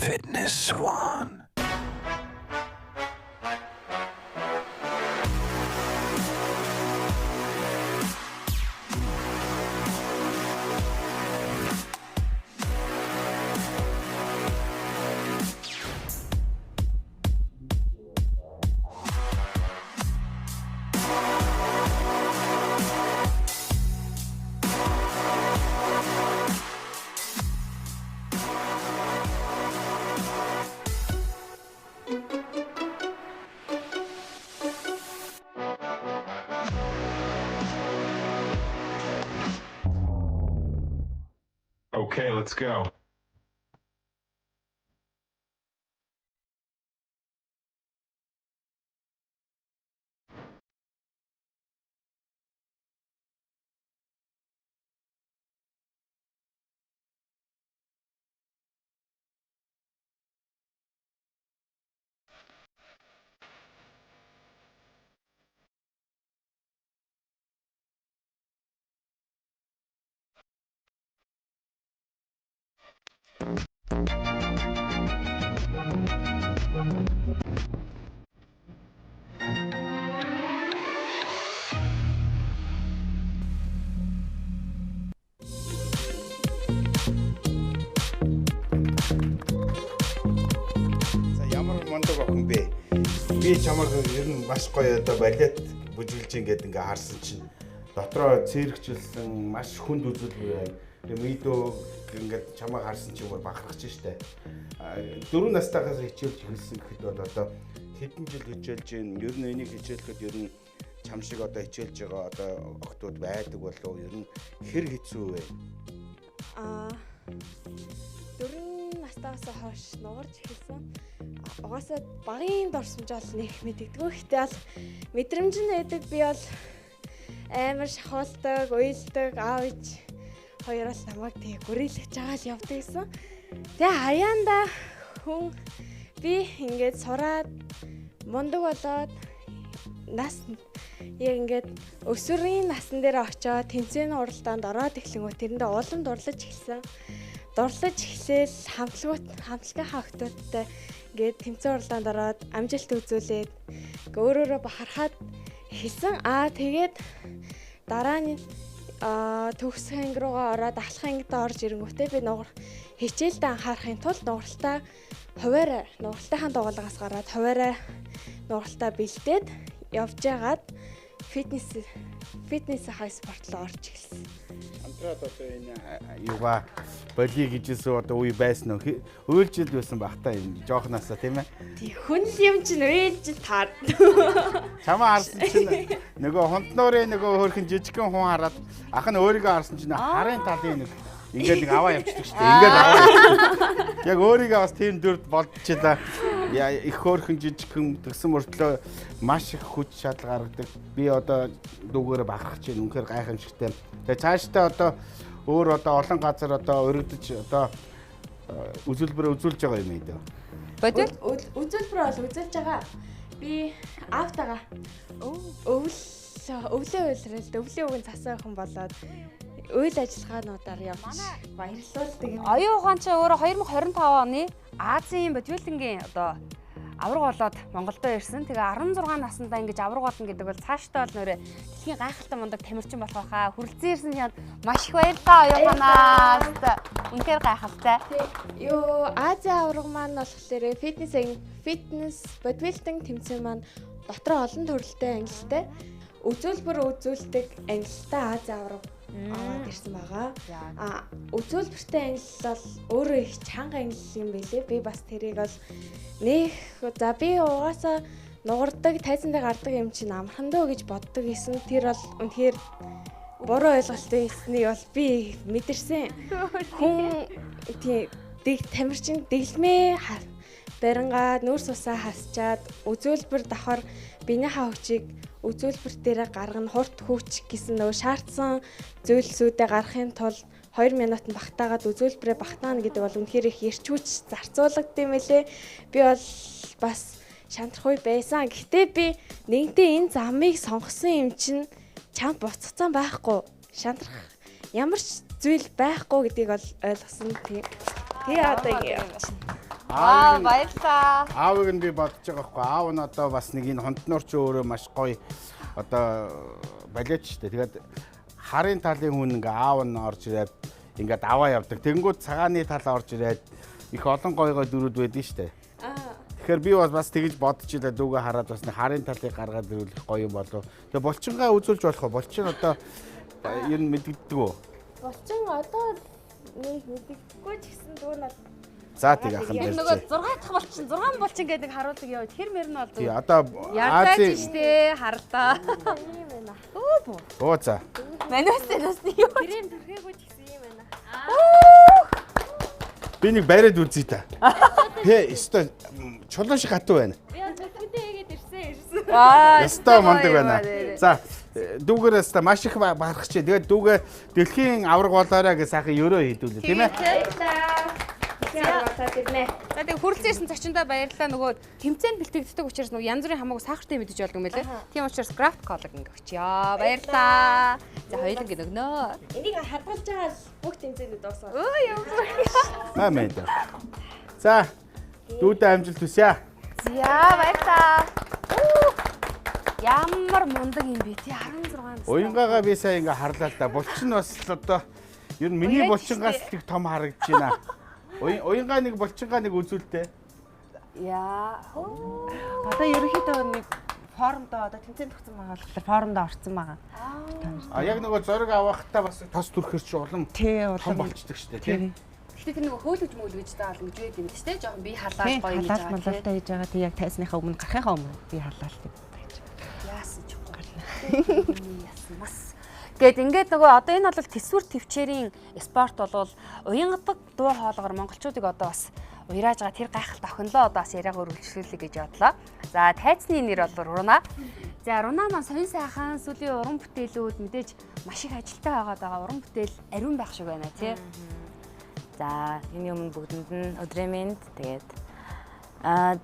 Fitness One. Okay, let's go. За ямар мундаг охин бэ? Би чамайг ер нь маш гоё одоо балет бүжиглж ингээд ингээ харсан чинь дотроо цэрэгчлсэн маш хүнд үзүүлбэр байна. Тэгээ видео ингээд чамайг харсан чинь бүр бахархаж штэ. 4 настайгаас хичээлж эхэлсэн гэхэд бол одоо хэдэн жил хичээлж гин ер нь энийг хичээлэхэд ер нь чам шиг одоо хичээлж байгаа одоо охтууд байдаг болов ер нь хэр хэцүү вэ? 4 настайгаас хойш нугарч эхэлсэн. Угаасаа багын дурсамж бол нэг мэддэггүй. Гэхдээ бол мэдрэмж нь байдаг. Би бол амар шахуулдаг, уйлдаг, аав ээж хоёроос намайг тэгээ гүрэлж байгаа л явдаг гэсэн. Тэгээ хаяанда хүн би ингээд сураад мундаг болоод нас яг ингээд өсвөрийн насан дээр очиод тэмцээний уралдаанд ороод эхлэнгүүт тэрэндээ улам дурлаж эхэлсэн. Дурлаж эхлээл хамтлагийн хаагтуудтай ингээд тэмцээн уралдаанд ороод амжилт үзүүлээд өөрөөрөө бахархаад эхэлсэн. Тэгээд дараа нь төгсөх анги руугаа ороод ахлах ангид орж ирэнгүүтээ би хичээлдээ анхаарахын тулд нугаралтаа нугаралтынхаа дугуулгаас гараад хуваараа нугаралтаа бэлдээд явж байгаад фитнес хай спорт руу орж эхэлсэн. Хамтраад одоо энэ юугаа боли гэжсэн одоо үе байсан уу? Уйлжилд байсан бах та юм жоохнасаа тийм ээ. Тий хүн юм чинь уйлж таар. Чамаа харсан чинь нөгөө хонтнорын нөгөө хөөрхөн жижигхэн хүн хараад ах нь өөрийгөө харсан чинь харын талын нэг ингээд нэг аваа явчихдаг шүү дээ. Ингээд аваа явчихдаг. Яг өөрийгөө бас тийм дүрд болчихлаа. Их хөөрхөн жижигхэн тэгсэн мөртлөө маш их хүч чадал гаргадаг. Би одоо дүүгээр бахархаж байна. Үнэхээр гайхамшигтай. Тэгээ цаашдаа одоо өөр одоо олон газар одоо өргөдөж одоо үзүүлбэр үзүүлж байгаа юм ээ. Бодвол Үзүүлбэр бол үзүүлж байгаа. Би автагаа өвлийн үгийн цасаа охин болоод үйл ажиллагаануудаар явж баярлалаа. оюун ухаан чи өөрөө 2025 оны Азийн бодибилдингийн одоо авраг болоод Монголдо ирсэн. Тэгээ 16 наснда ингэж авраг болно гэдэг бол цаашдаа бол нөрөө дэлхийн гайхалтай мундаг тамирчин болох байхаа хүрэлцэн ирсэн чанд маш их баярлалаа оюун ухаанаас. Үнэхээр гайхалтай. Азийн авраг маань болохоор фитнес бодибилдинг тэмцээн маань дотроо олон төрөлтэй ангилалтай. Үзүүлбэр үзүүлдэг ангилалтай Азийн авраг аваад ирсэн байгаа. Үзүүлбэртэй ангиллал бол өөрөө их чанга ангиллал юм билээ. Би бас тэрийг бол би угаасаа нугардаг, тайзан дээр гардаг юм чинь амархан дөө гэж боддог гэсэн. Тэр бол үнэхээр буруу ойлголттой эснийг бол би мэдэрсэн. Хүн тамирчин дэглэмээ барингаа нүүрс усаа хасчаад үзүүлбэр давхар биенийхээ хүчийг үзүүлбэр дээр гаргана, хурд хүч гэсэн нөгөө шаардсан зүйлсүүдээ гаргахын тулд 2 минутанд багтаагаад үзүүлбэрээ багтаана гэдэг бол үнэхээр их эрч хүч зарцуулагдсан юм элэ. Би бол бас шантрахгүй байсан. Гэхдээ би нэгдээ энэ замыг сонгосон юм чинь чамд буцацсан байхгүй. Шантрах ямар ч зүйл байхгүй гэдгийг бол ойлгосон. Тэгээ одоо ингэ явчихна. баярлалаа. Аавыг нь би бодож байгаа хгүй. Аав нь одоо бас нэг энэ хонтноор ч өөрөө маш гоё одоо балет штэ. Тэгээд харын талын хүн ингээ аав нь орж ирээд ингээд аваа явдаг. Тэнгүүд цагааны тал орж ирээд их олон гоё дөрүүд байдэн штэ. Тэгэхээр би бас тэгж бодож илаа дүүгээ хараад бас нэг харын талыг гаргаад ирүүлэх гоё юм болов. Тэгээ булчингаа үзүүлж болох уу? Булчин одоо ер нь мэддэгдэг үү? Булчин одоо нэг мэддэггүй ч гэсэн дүүн бол За тэг ахын Яг дээр. нөгөө 6 дахь булчин 6 булчин гэдэг нэг харуулдаг яваа. Тэр мөр нь бол Тий одоо Яаж Азийн штэ харлаа. юм байна. оо за. Манайс юу? Гэрийн төрхийгүй ч гэсэн юм байна. Би нэг бариад үзье та. Тэ өстой чулуун шиг хатуу байна. Би төлөвтэй хийгээд ирсэн. Өстой мундаг байна. За дүүгээр өстой маш их барах чи. Тэгээд дүүгээ дэлхийн авраг болоорой гэж сайхан өрөө хийдүүлээ тийм ээ. Тэгээд хүрэлцэн ирсэн зочиндоо баярлалаа. Нөгөө тэмцээнд бэлтгэгддэг учраас нөгөө янз бүрийн хамаагүй сахартай мэдэж болдог юм байлээ. Тийм учраас Craft Cola ингээ өгчөө. Баярлалаа. За хоёуланг өгнө. Энийг хадгалж байгаа бүх тэмцээнд дуусаа. Өө ямар. Амин. За дүүдээ амжилт хүсье. За баярлалаа. Ямар мундаг юм бэ тий 16. Уянгагаа би сая ингээ харлаа л да. Булчин бас л одоо ер нь миний булчингаас л их том харагдаж байна. Уянгаа нэг булчингаа нэг үзүүлдэ. Яа. Одоо ерөнхийдөө нэг форумдоо одоо тэмцээнд тогтсон байгаа болохоор форумдоо орсон байгаа. Яг нөгөө зураг авахтаа бас тос түрхэр чи улам Тий том улам болчдөг шүү дээ тий. Гэхдээ тэр нөгөө хөөлөж мөөлөж даал ингэж байд юм шүү дээ. Жохон би халаал гоё хийж халаал байгаа. малалтай хийж байгаа. Тий яг тайсныхаа өмнө гарахынхаа өмнө би халаал гэж. Яасан ч гарна. Ясмас. Гэт ингээд нөгөө одоо энэ бол төсвөр төвчээрийн спорт болвол уянгадаг дуу хоолойгоор монголчуудыг одоо бас уярааж байгаа тэр гайхалтай охинлоо одоо бас яриагаар үргэлжлүүлэе гэж бодлоо. За тайцны нэр бол Руна. За Руна маань сонь сайхан сүлийн уран бүтээлүүд мэдээж маш их ажилтай байгаа уран бүтээл ариун байх шиг байна тий. За энэ өмнө бүгдэнд нь өдрийн мэнд тэгээд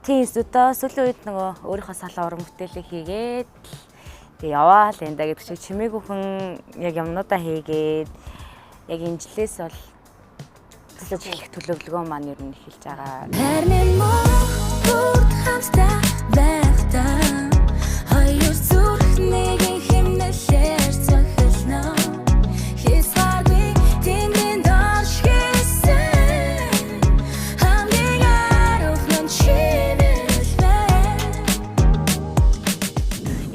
тийм өдөө сүүлийн үед нөгөө өөрийнхөө салаа уран бүтээлээ хийгээд тэг яваал энэ гэдэг шиг чимээгүйхэн яг юмнуудаа хийгээд яг энэ жилээс бол төлөвлөх төлөвлөгөө маань ер нь эхэлж байгаа. Тэрний мод хамста байхдаа хоёр зүрхнийг химнэлээр цохилно. Хисаагүй тэнгэн доош хийсэн хамгийн аруухан чимэлвэ.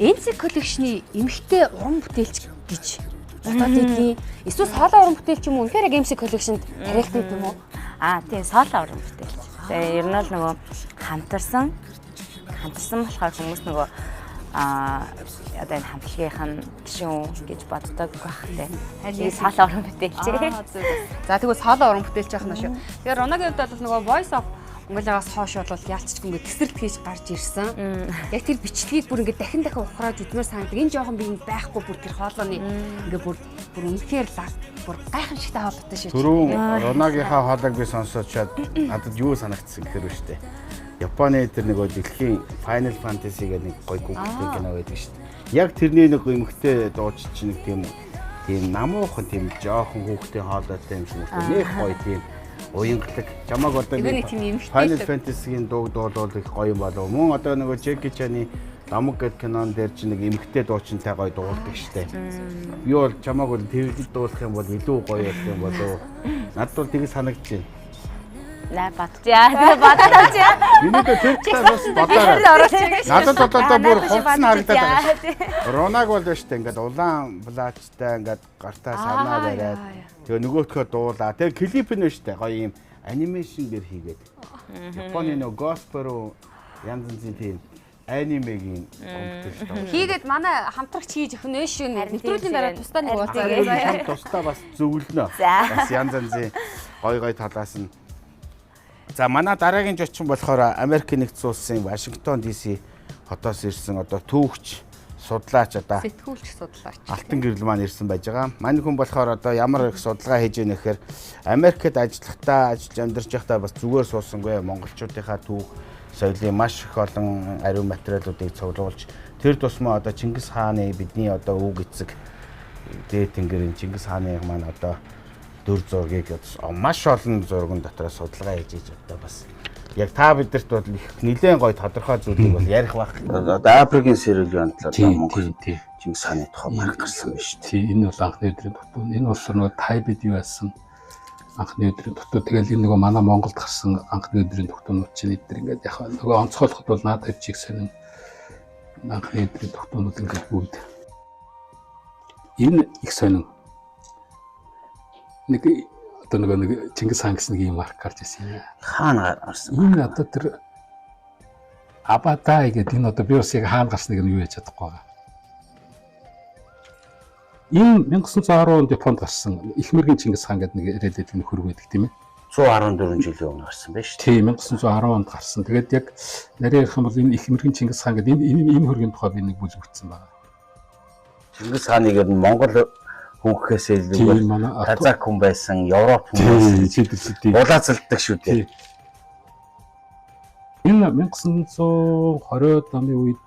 NC коллекшны эмэгтэй уран бүтээлч гэж одоо тэдний эсвэл хоолой уран бүтээлч юм уу? Үнэхээр яг MC коллекшнд тариалдаг юм уу? Тийм соолоо уран бүтээлч. Тэгээ ер нь л нөгөө хамтарсан болохоор хүмүүс нөгөө одоо энэ хамтлагийнх нь гишүүн гэж боддог байх тийм. Тэгээ соолоо уран бүтээлч. За тэгвэл соолоо уран бүтээлч яах нь шүү. Тэгэхээр Рунагийн хувьд бол нөгөө Voice of Mongolia-гаас хойш бол яалтчгүй ингээд тесрэлт хийж гарч ирсэн. Яг тэр бичлэгийг бүр ингээд дахин ухраад үдмээр санагдав. Энэ жоохон би байхгүй бүр тэр хоолойны ингээд бүр үнэхээр бүр гайхамшигтай хоолойтой шүү. Түрүүн Рунагийнхаа хоолойг би сонсоочаад надад юу санагдсан гэхээр үү штэ. Японы тэр нөгөө дэлхийн Final Fantasy гэдэг нэг гоё гүгтэй кино байдаг штэ. Яг тэрний нэг эмхтэй дууч чинь нэг тийм намуухан тийм жоохон хүүхдийн хоолойтой юм шиг нэг гоё тийм уянгалаг чамаг одоо нэг Final Fantasy-гийн дуу дуулал их гоё юм болов. Мөн одоо нөгөө Jackie Chan-ы Ламг гэдэг кинон дээр чи нэг эмхтэй дуучинтай гоё дуулдаг штэ. Би бол чамаг бол тэрэлд дуулах юм бол илүү гоё байх юм болов. Надад бол тийг санагдаж байна. Наа батчаа. Миний тэр талаас бодоо. Надад одоо бүр хувцас харагдаад байгаа. Ронаг бол штэ ингээд улаан плачтай ингээд гартаа санаа бариад тэгээ нөгөөтгөө дуулаа. Тэгээ клип нь штэ гоё юм анимашн дээр хийгээд. Японы нөгөө Gospel янз янзын тийм анимегийн хийгээд манай хамтрагч хийж өгнө шүү. Нэвтрүүлгийн дараа тусдаа нэг ууцаа. Тусдаа бас зөвлөнө. Бас янз янзын гоё талаас нь. За манай дараагийн зочин болохоор Америк нэгдсэн улсын Вашингтон DC хотоос ирсэн одоо түүхч судлаач одоо сэтгүүлч судлаач Алтан гэрэл маань ирсэн байж байгаа. Манай хүн болохоор одоо ямар их судалгаа хийж ийнэ гэхээр Америкт ажиллаж амьдарч байхдаа бас зүгээр суусангүй монголчуудынхаа түүх соёлын маш их олон ариун материалуудыг цуглуулж тэр тусмаа одоо Чингис хааны бидний одоо үг эцэг дээд тэнгэрийн Чингис хааны маань одоо дүр зургийг маш олон зурган дотор судалгаа хийж одоо бас яг та бидэрт бол их нэлээд гоё тодорхой зүйлийг бол ярих байх. Одоо Африкийн сэрэлгийн талаар Монгол Чингис хааны тухай марк гарсан байна шүү дээ. Тийм энэ бол анхны өдрийн дутуу. Энэ бол нөгөө Тайбэд юу байсан анхны өдрийн дутуу. Тэгэл энэ нөгөө манай Монголд гарсан анхны өдрийн дутуунууд чинь эдгээр ингээд яг нөгөө онцгойлоход бол надад чиг сонин анхны өдрийн дутуунууд ингээд бүгд энэ их сонин нэг одоо нэг Чингис хаан гэсэн нэг юм марк гарч ирсэн юм. Хаана гарсан? Энэ одоо тэр Абадай гэдэг энэ одоо би бас яг хаана гарсныг нь юу яаж чадахгүй байгаа. Энэ 1910 онд Японд гарсан их мэргийн Чингис хаан гэдэг нэг ирээлээд нэг хөрөг байдаг тийм ээ. 114 жилийн өмнө гарсан байна шүү дээ. Тийм 1910 онд гарсан. Тэгээд яг нарийн ярих юм бол энэ их мэргийн Чингис хаан гэдэг энэ хөргийн тухай би нэг бүлэгдсэн байна. Чингис хааныг нь Монгол хүүхээс илүү Казак хүн байсан, Европ хүн байсан. Улаацалдаг шүү дээ. Энэ 1920-ад оны үед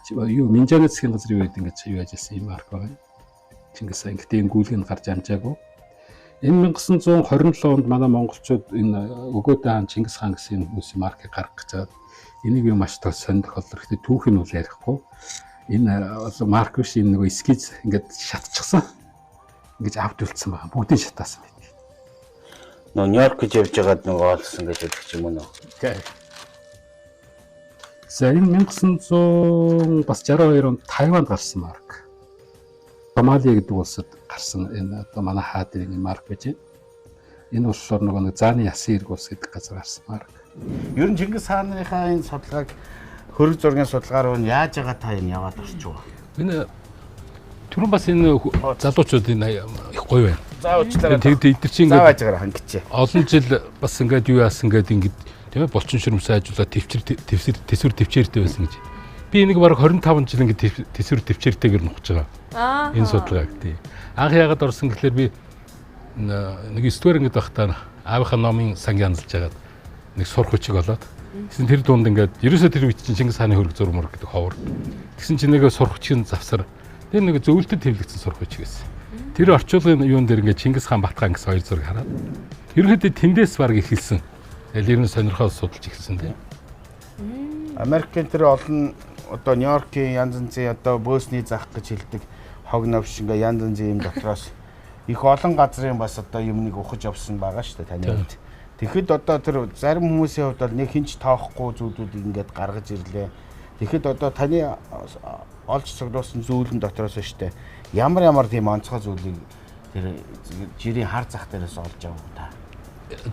юу Минжаны засгийн газрын үед ингэж юу яжсэн юм арга байна. Чингис хаан гэдэг гүйлгэнд гарч амжаагүй. Энэ 1927 онд манай монголчууд энэ өгөөдөө хаан Чингис хаан гэсэн хүмүүсийн маркийг гаргах гэж энийг юу маш тоо сонирх олох хэрэгтэй түүх нь үл ярихгүй. Энэ марк биш энэ нөгөө эскиз ингээд шатчихсан. Ингэж авд үлдсэн байгаа. Бүгдийг шатаасан байдаг. Нөө Нью-Йорк гэж явж байгаад нөгөө олсон гэж хэлдэг юм уу? Тийм. За энэ 1962 онд Тайванд гарсан марк. Сомали гэдэг улсад гарсан энэ одоо манай хаадын марк байж байна. Энэ болохоор нөгөө нэг зааны ясын ирг улс гэдэг газар гарсан марк. Ер нь Чингис хааныхаа энэ судалгааг хөрөг зургийн судалгаар нь яаж байгаа та энэ яваад орч байгаа. Энэ түрүүн бас энэ залуучууд энэ их гоё байна. Заавчлаараа тэгэд эдгэр чинь заавж байгаа хангичээ. Олон жил бас ингээд юу яасан ингээд ингээд тийм ээ булчин шүрмсээ ажиллаад тэсвэр төвчээртэй байсан гэж. Би энийг бараг 25 жил ингээд тэсвэр төвчээртэйгээр нухаж байгаа. Энэ судалгааг тийм. Анх яагаад орсон гэхээр би нэг 9 дугаар ингээд байхдаа аавынхаа номын сангийн анзалж байгаад нэг сурах хүчиг болоод тэгсэн тэр дунд ингээд ерөөсөө тэр үед чинь Чингис хааны хөрөг зурмөр гэдэг ховор. Тэгсэн чинь нэг сурах хүчийн завсар тэр нэг зөвлөлтөд хэвлэгдсэн сурах хүчиг байсан. Тэр орчуулгын юун дээр ингээд Чингис хаан Батхан гэсэн хоёр зураг хараад ерөнхийдөө тэндээс баг ихэлсэн. Тэгэл ер нь сонирхоод судалж эхэлсэн тийм. Америкийн тэр олон одоо Нью-Йоркийн янз янзын одоо бөөсний зах гэж хэлдэг хог навш ингээ янз янзын юм дотроос их олон газрын бас одоо юмныг ухаж авсан байгаа шүү дээ таны хувьд. Тэгэхэд одоо тэр зарим хүмүүсийн хувьд бол нэг хинч тоохгүй зүйлүүдийг ингээд гаргаж ирлээ. Тэгэхэд одоо таны олж цуглуулсан зүйлэн дотроос шүү дээ. Ямар тийм онцгой зүйлийг тэр жирийн хар зах дээрээс олж авах та.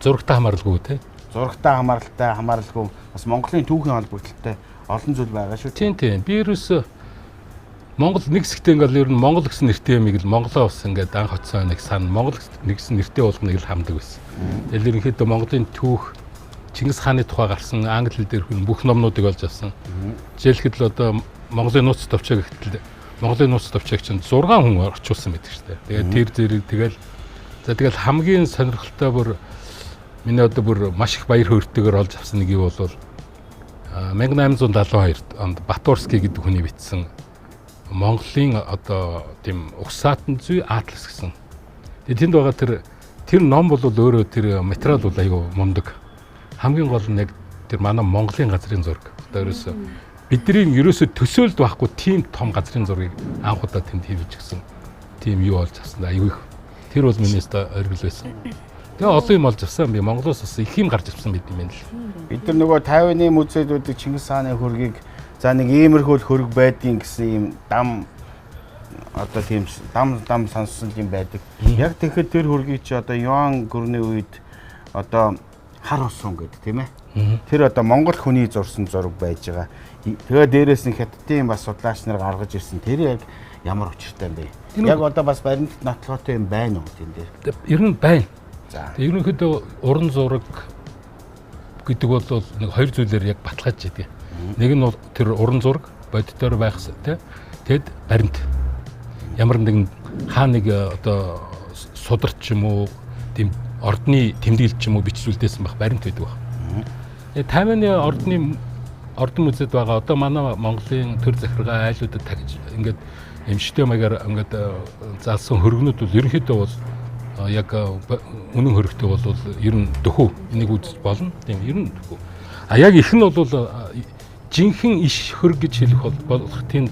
Зурагтай хамааралгүй те. Зурагтай хамааралгүй бас Монголын түүхийн холбогдлолтой олон зүйл байгаа шүү. Тийм. Би ерөөсөө Монгол нэг хэсэгтээ ингээл ер нь Монгол гэсэн нэртэй юмыг л Монголоо ус ингээд анх хоцсон нэг сан Монгол нэгсэн нэртэй болгоныг л хамдаг байсан. Тэгэл ерөнхийдөө Монголын түүх Чингис хааны тухай гарсан англи хэл дээр бүх номнуудыг олж авсан. Жишээлхэд л одоо Монголын нууц товчоо гэхтэл Монголын нууц товчоог чинь 6 хүн орчуулсан байдаг шүү дээ. Тэгээд тэр зэрэг тэгэл хамгийн сонирхолтой бүр миний одоо бүр маш их баяр хөөртэйгээр олж авсан нэг юу бол 1872 онд Батурский гэдэг хүний бичсэн Монголын одоо тийм угсаатан зүй атлас гэсэн. Тэгээд тэнд байгаа тэр ном бол өөрөө тэр материал бол айгүй мундаг. Хамгийн гол нь яг тэр манай Монголын газрын зураг. Одоо ерөөсөө бидний ерөөсөө төсөөлд байхгүй тийм том газрын зургийг анх удаа тэнд хийвч гисэн. Тийм юу олж авсан айгүй. Тэр бол миний өстө оргил байсан. Тэгээ олон юм олж авсан би Монголоос бас их юм гарч ирсэн байт юм байна л. Бид нар нөгөө 50-ны музейдүүдийг Чингис хааны хөргийг за нэг иймэрхүү хөрөг байдгийн гэсэн юм дам одоо тийм дам сонссон юм байдаг. Яг тэгэхээр тэр хөргийг чи одоо Юан гүрний үед одоо хар усан гэдэг тийм ээ. Тэр одоо Монгол хүний зурсан зураг байж байгаа. Тэгээ дээрээс нь хятадын бас судлаач нар гаргаж ирсэн. Тэр яг ямар учиртай юм бэ? Яг одоо бас баримт нотлоготой юм байна уу тийм дээр? Ер нь байна. За. Ерөнхийдөө уран зураг гэдэг бол нэг хоёр зүйлээр яг баталгааж байдаг. Нэг нь тэр уран зураг бодитоор байх тий. Тэгэд баримт. Ямар нэгэн хааныг одоо сударч юм уу тийм ордны тэмдэглэл ч юм уу бичсүүлдээсэн байх баримт байдаг баг. 50-ны ордон музейд байгаа одоо манай Монголын төр захиргаа айлуудад тагж ингээд эмчтэй маягаар ингээд заалсан хөргнүүд бол ерөнхийдөө бол яг үнэн хөрөгтэй бол ер нь дөхөв энийг үзэж болно. Тийм ер нь дөхөв. Яг их нь бол жинхэнэ иш хөрг гэж хэлэх болох тийм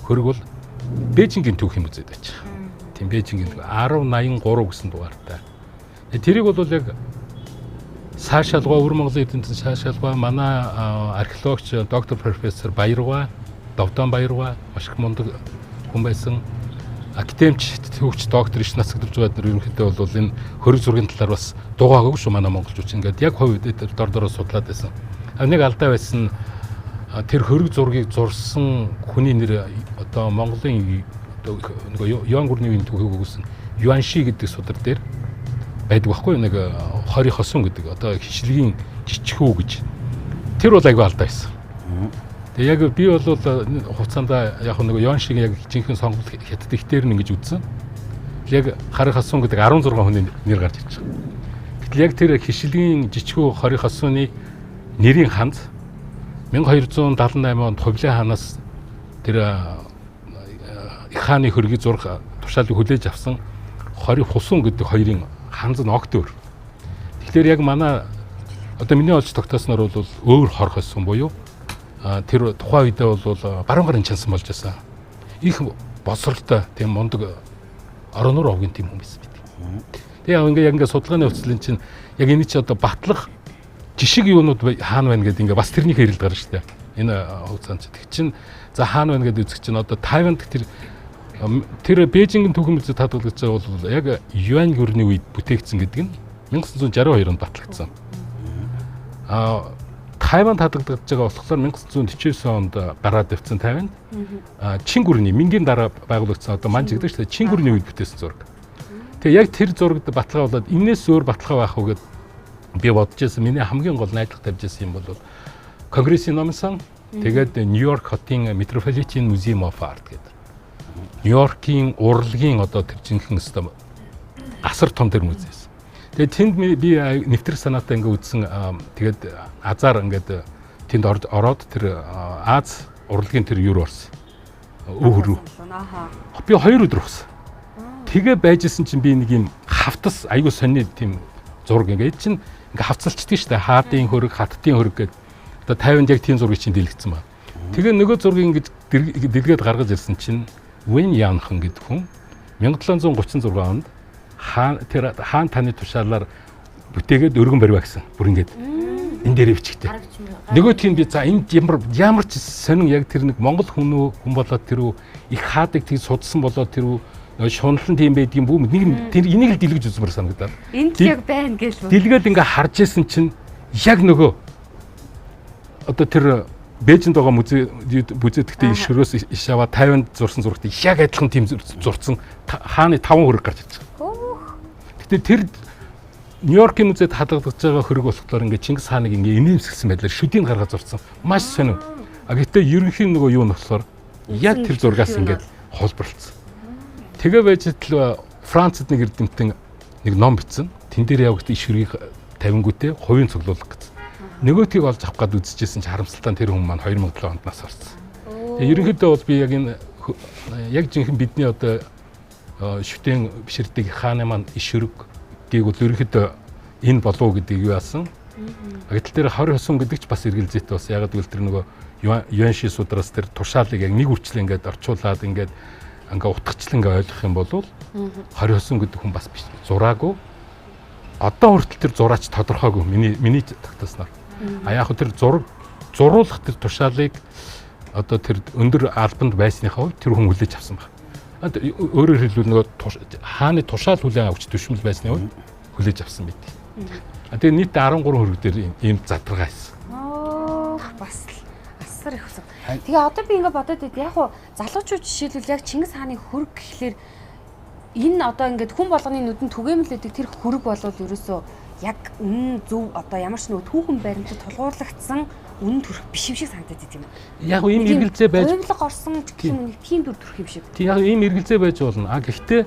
хөрг бол Бээжингийн түүхийн музейд байж байгаа. Тийм Бээжингийн 1083 гэсэн дугаартай. Тэрийг бол яг сайшаалгаа өвөр Монголын эдийн засгийн сайшаалгаа манай археологч доктор профессор Баяргаа, Довдон Баяргаа маш их мундаг хүн байсан. Академич төвч доктор иш нас гэж байгаа ерөнхийдөө бол энэ хөрөг зургийн талаар бас дугаагүй шүү манай монголчууд. Ингээд яг хувь дор дороо судлаад байсан. Нэг алдаа байсан тэр хөрөг зургийг зурсан хүний нэр одоо Монголын нэг Юан гүрний үеийн түүхийг өгсөн Юанши гэдэг судар дээр байдаг байхгүй нэг 20 хосун гэдэг одоо хишлэгийн жижигхүү гэж тэр бол айгүй алдаа байсан. Тэгээ яг би бол хугацаанд яг нэг Юаншигийн яг жинхэнэ сонголт хятад ихтер нь ингэж үзсэн. Яг харих хосун гэдэг 16 хүний нэр гарч ирж байгаа. Гэтэл яг тэр хишлэгийн жижигхүү 20 хосууны нэрийн ханз 1278 онд Хувлын хаанаас тэр их хааны хөргийг зурх тушаалыг хүлээж авсан 20 хусун гэдэг хоёрын ханз нь огт өөр. Тэгэхээр яг манай одоо миний олж тогтоосноор бол өөр хор хоссон буюу тэр тухайн үедээ бол баруун гарын чансан болж байсан. Их босролтой тийм мундаг ороноор овгийн тийм хүмүүс бид. Тэгээ яг ингээд судалгааны хувьцлын чинь яг энэ чи одоо батлах жишг юунууд хаана байна гэдэг ингээ бас тэрний хэрэлд гарна шүү дээ. Энэ хугацаанд тэг чинь за хаана байна гэдэг үзэх чинь одоо Тайванд тэр Бээжингийн түүхэн музейд хадгалагдаж байгаа бол яг Юань гүрний үед бүтээгдсэн гэдэг нь 1962 онд батлагдсан. Тайванд хадгалагдаж байгаа болохоор 1949 онд гараад авсан Тайванд Чин гүрний Мингийн дараа байгуулагдсан одоо Манж гэдэг шүү дээ. Чин гүрний үед бүтээсэн зураг. Тэгээ яг тэр зурагд баталгаа болоод энэс өөр баталгаа байх уу гэдэг би бодож байсан. Миний хамгийн гол найдлага тавьж байсан юм бол Конгрессийн номсон тэгээд Нью-Йорк хотын Metropolitan Museum of Art гэдэг. Нью-Йоркийн урлагийн одоо тэр жинхэнэ өстө асар том тэр музейс. Тэгээд тэнд би нэвтрэх санаатай ингээ үзсэн. Тэгээд азар ингээд тэнд ороод тэр Аз урлагийн тэр юу орсон. Өвөрөө. Би 2 өдөр өгсөн. Тэгээ байжсэн чинь би нэг юм хавтас айгуу сонир тийм зураг ингээд чинь ингээ хавцалчдаг шүү дээ. Хаадын хөрөг, хаттын хөрөг гэдэг. Одоо 50-нд яг тийм зургийг чинь дэлгэцсэн байна. Тэгээ нөгөө зургийг ингэж дэлгээд гаргаж ирсэн чинь Вэн Янхан гэдэг хүн 1736 онд хаан таны тушаалаар бүтээгээд өргөн барьва гэсэн. Бүр ингээд энэ дээр өвчгтэй. Нөгөө тийм би за энд ямар ч сонин яг тэр нэг монгол хүн болоод тэр их хаадаг тийг судсан болоод тэр шуналсан тийм байдгийн бүү нэг тэр энийг л дэлгэж үзмээр санагдаад. Энд яг байна гэж бод. Дэлгээд ингээ харж исэн чинь яг нөгөө одоо тэр Бээжинд байгаа бүзэдэгтэй иш хөрөөс иш аваа 50-нд зурсан зурагт яг адилхан тийм зурцсан хааны 5 хөрөг гарч ирж байгаа. Гэтэ тэр Нью-Йоркийн музейд хадгалагдаж байгаа хөрөг болохоор ингээ Чингис хааныг ингээ инээмсэгсэн байдлаар шүдийг гаргаж зурсан. Маш сонир. Гэтэ ерөнхийн нөгөө юу нь болохоор яг тэр зургаас ингээ холборлцсон. Тэгээ байж тэл Францад нэг эрдэмтэн нэг ном бичсэн. Тэн дээр явагт иш хөргийг тавингүүтээ хувийн цуглуулах гэсэн. Нөгөөтгийг олж авах гээд үзчихсэн чи харамсалтай тэр хүн маань 2007 онд нас орсон. Тэгээ ерөнхийдөө бол би яг энэ яг жинхэнэ бидний одоо шүтэн биширдэг хааны маань иш хөргийг бол ерөнхийдөө энэ болов уу гэдэг юу яасан. Гэтэл тэр 20 хосон гэдэг ч бас эргэлзээтэй бас яг гэвэл тэр нөгөө Юанши судраас тэр тушаалыг яг нэг үрчлээ ингээд орчуулад ингээд утгачлан ингээд ойлгох юм бол 20 хосон гэдэг хүн бас биш зураагүй. Одоо хүртэл тэр зураач тодорхойгүй миний тогтоосноор. Яг тэр зуруулах тэр тушаалыг одоо тэр өндөр албанд байсныхаа хувьд тэр хүн хүлээж авсан байна. Өөрөөр хэлбэл нөгөө хааны тушаал хүлээн авч төшмөл байсны хувьд хүлээж авсан байт. Тэгээ нийт 13 хөрөг дээр ийм задаргаа хийсэн. Бас асар их өсөв. Тэгээ одоо би ингээд бодоод байд яг хуу залуучууд жишээлбэл яг Чингис хааны хөрөг гэхлээр энэ одоо ингээд хүн болгоны нүдэнд түгээмэлдэг тэр хөрөг болоод ерөөсөө яг үнэн зөв одоо ямар ч нэг түүхэн баримтад тулгуурлагдсан үнэн төрх биш юм шиг санагдаад байт юм. Яг ийм эргэлзээ байж ойлголго орсон гэх юм нэг тийм дүр төрх юм шиг. Тийм яг ийм эргэлзээ байж болно. Гэхдээ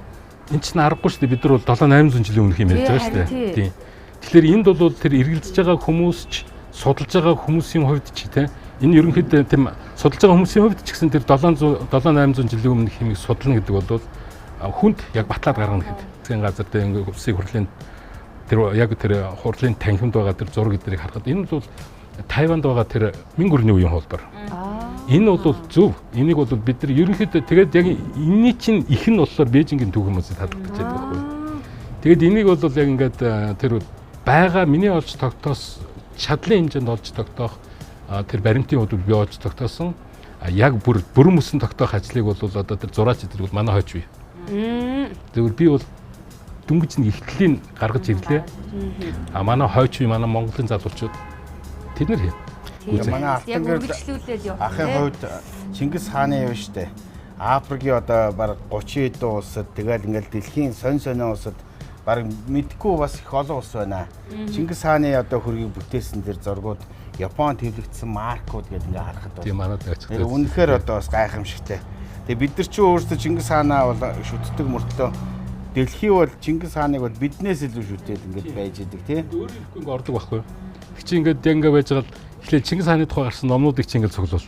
эн чинь аргагүй шүү дээ. Бид нар бол 7-800 жилийн өмнөх юм ярьж байгаа шүү дээ. Тийм. Тэгэхээр энд бол тэр эргэлзэж байгаа хүмүүс ч судалж байгаа хүмүүсийн хувьд ч тийм энэ ерөнхийдөө тийм судалж байгаа хүмүүсийн хувьд ч гэсэн тэр 700-800 жилийн өмнөх юмыг судална гэдэг бол хүнд яг батлаад гаргана гэдэг. Засгийн газар дээр ингээ улсын хурлын тэр яг тэр хурлын танхимд байгаа тэр зураг эдрийг харахад энэ бол Тайванд байгаа тэр Мингүрний үеийн холбоор. Энэ бол зөв. Энийг бол бид нар ерөнхийдөө тэгээд яг энэний чинь их нь болохоор Бээжингийн түүх хүмүүсэд хадгалж байгаа байхгүй. Тэгээд энийг бол яг ингээд тэр байгаа миний олж тогтоос чадлын хэмжээнд олж тогтоох тэр баримтын бол би олж тогтоосон. Яг бүрэн мөсөн тогтоох ажлыг бол одоо тэр зураач эдрэг бол манай хойч бий. Тэгвэл би бол дүнгиж нэг ихтлийн гаргаж ирлээ. Манай хойч бий, манай Монголын залуучууд тэд нар хий. Манай алтан гэрэл ахын хувьд Чингис хааны юу штэ. Африкийн одоо баг 30 хэдэн улсад тэгэл ингээл дэлхийн сонин улсад баг мэдгүй бас их олон улс байна. Чингис хааны одоо хөргийг бүтээсэн дэр зургууд Японд хэвлэгдсэн маркууд гэдэг ингээ харахад байна. Тийм манад байж. Тэр үнэхээр одоо бас гайхамшигтай. Тэгээ бид нар ч өөрсдөө Чингис хаанаа бол шүтдэг мөртлөө дэлхий бол Чингис хааныг бол биднээс илүү шүтээд ингээд байж идэг тийм. Өөрөө ирэхгүй ингээ ордог байхгүй. Тэг чи ингээд яг ингээ байж байгаа л эхлээд Чингис хааны тухай гарсан номнуудыг чи ингээ цуглуул.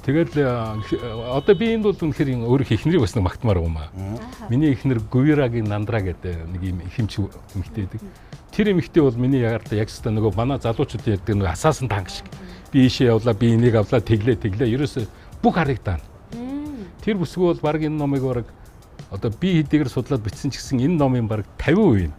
Тэгэл одоо би энд бол үнэхээр өөрөө ихнэрийг бас нэг магтмаар юм аа. Миний ихнэр Гувирагийн Нандра гэдэг нэг юм хэмч эмэгтэй байдаг. Тэр эмэгтэй бол миний яг та нөгөө манай залуучуудын ярьдаг нэг асаасан танк шиг. Би ийшээ явлаа, би энийг авлаа, тэглээ. Ерөөсө бүх харыг даана. Тэр бүсгүй бол баг энэ номыг баг одоо би хэдийгээр судлаад бичсэн ч гэсэн энэ номын баг 50%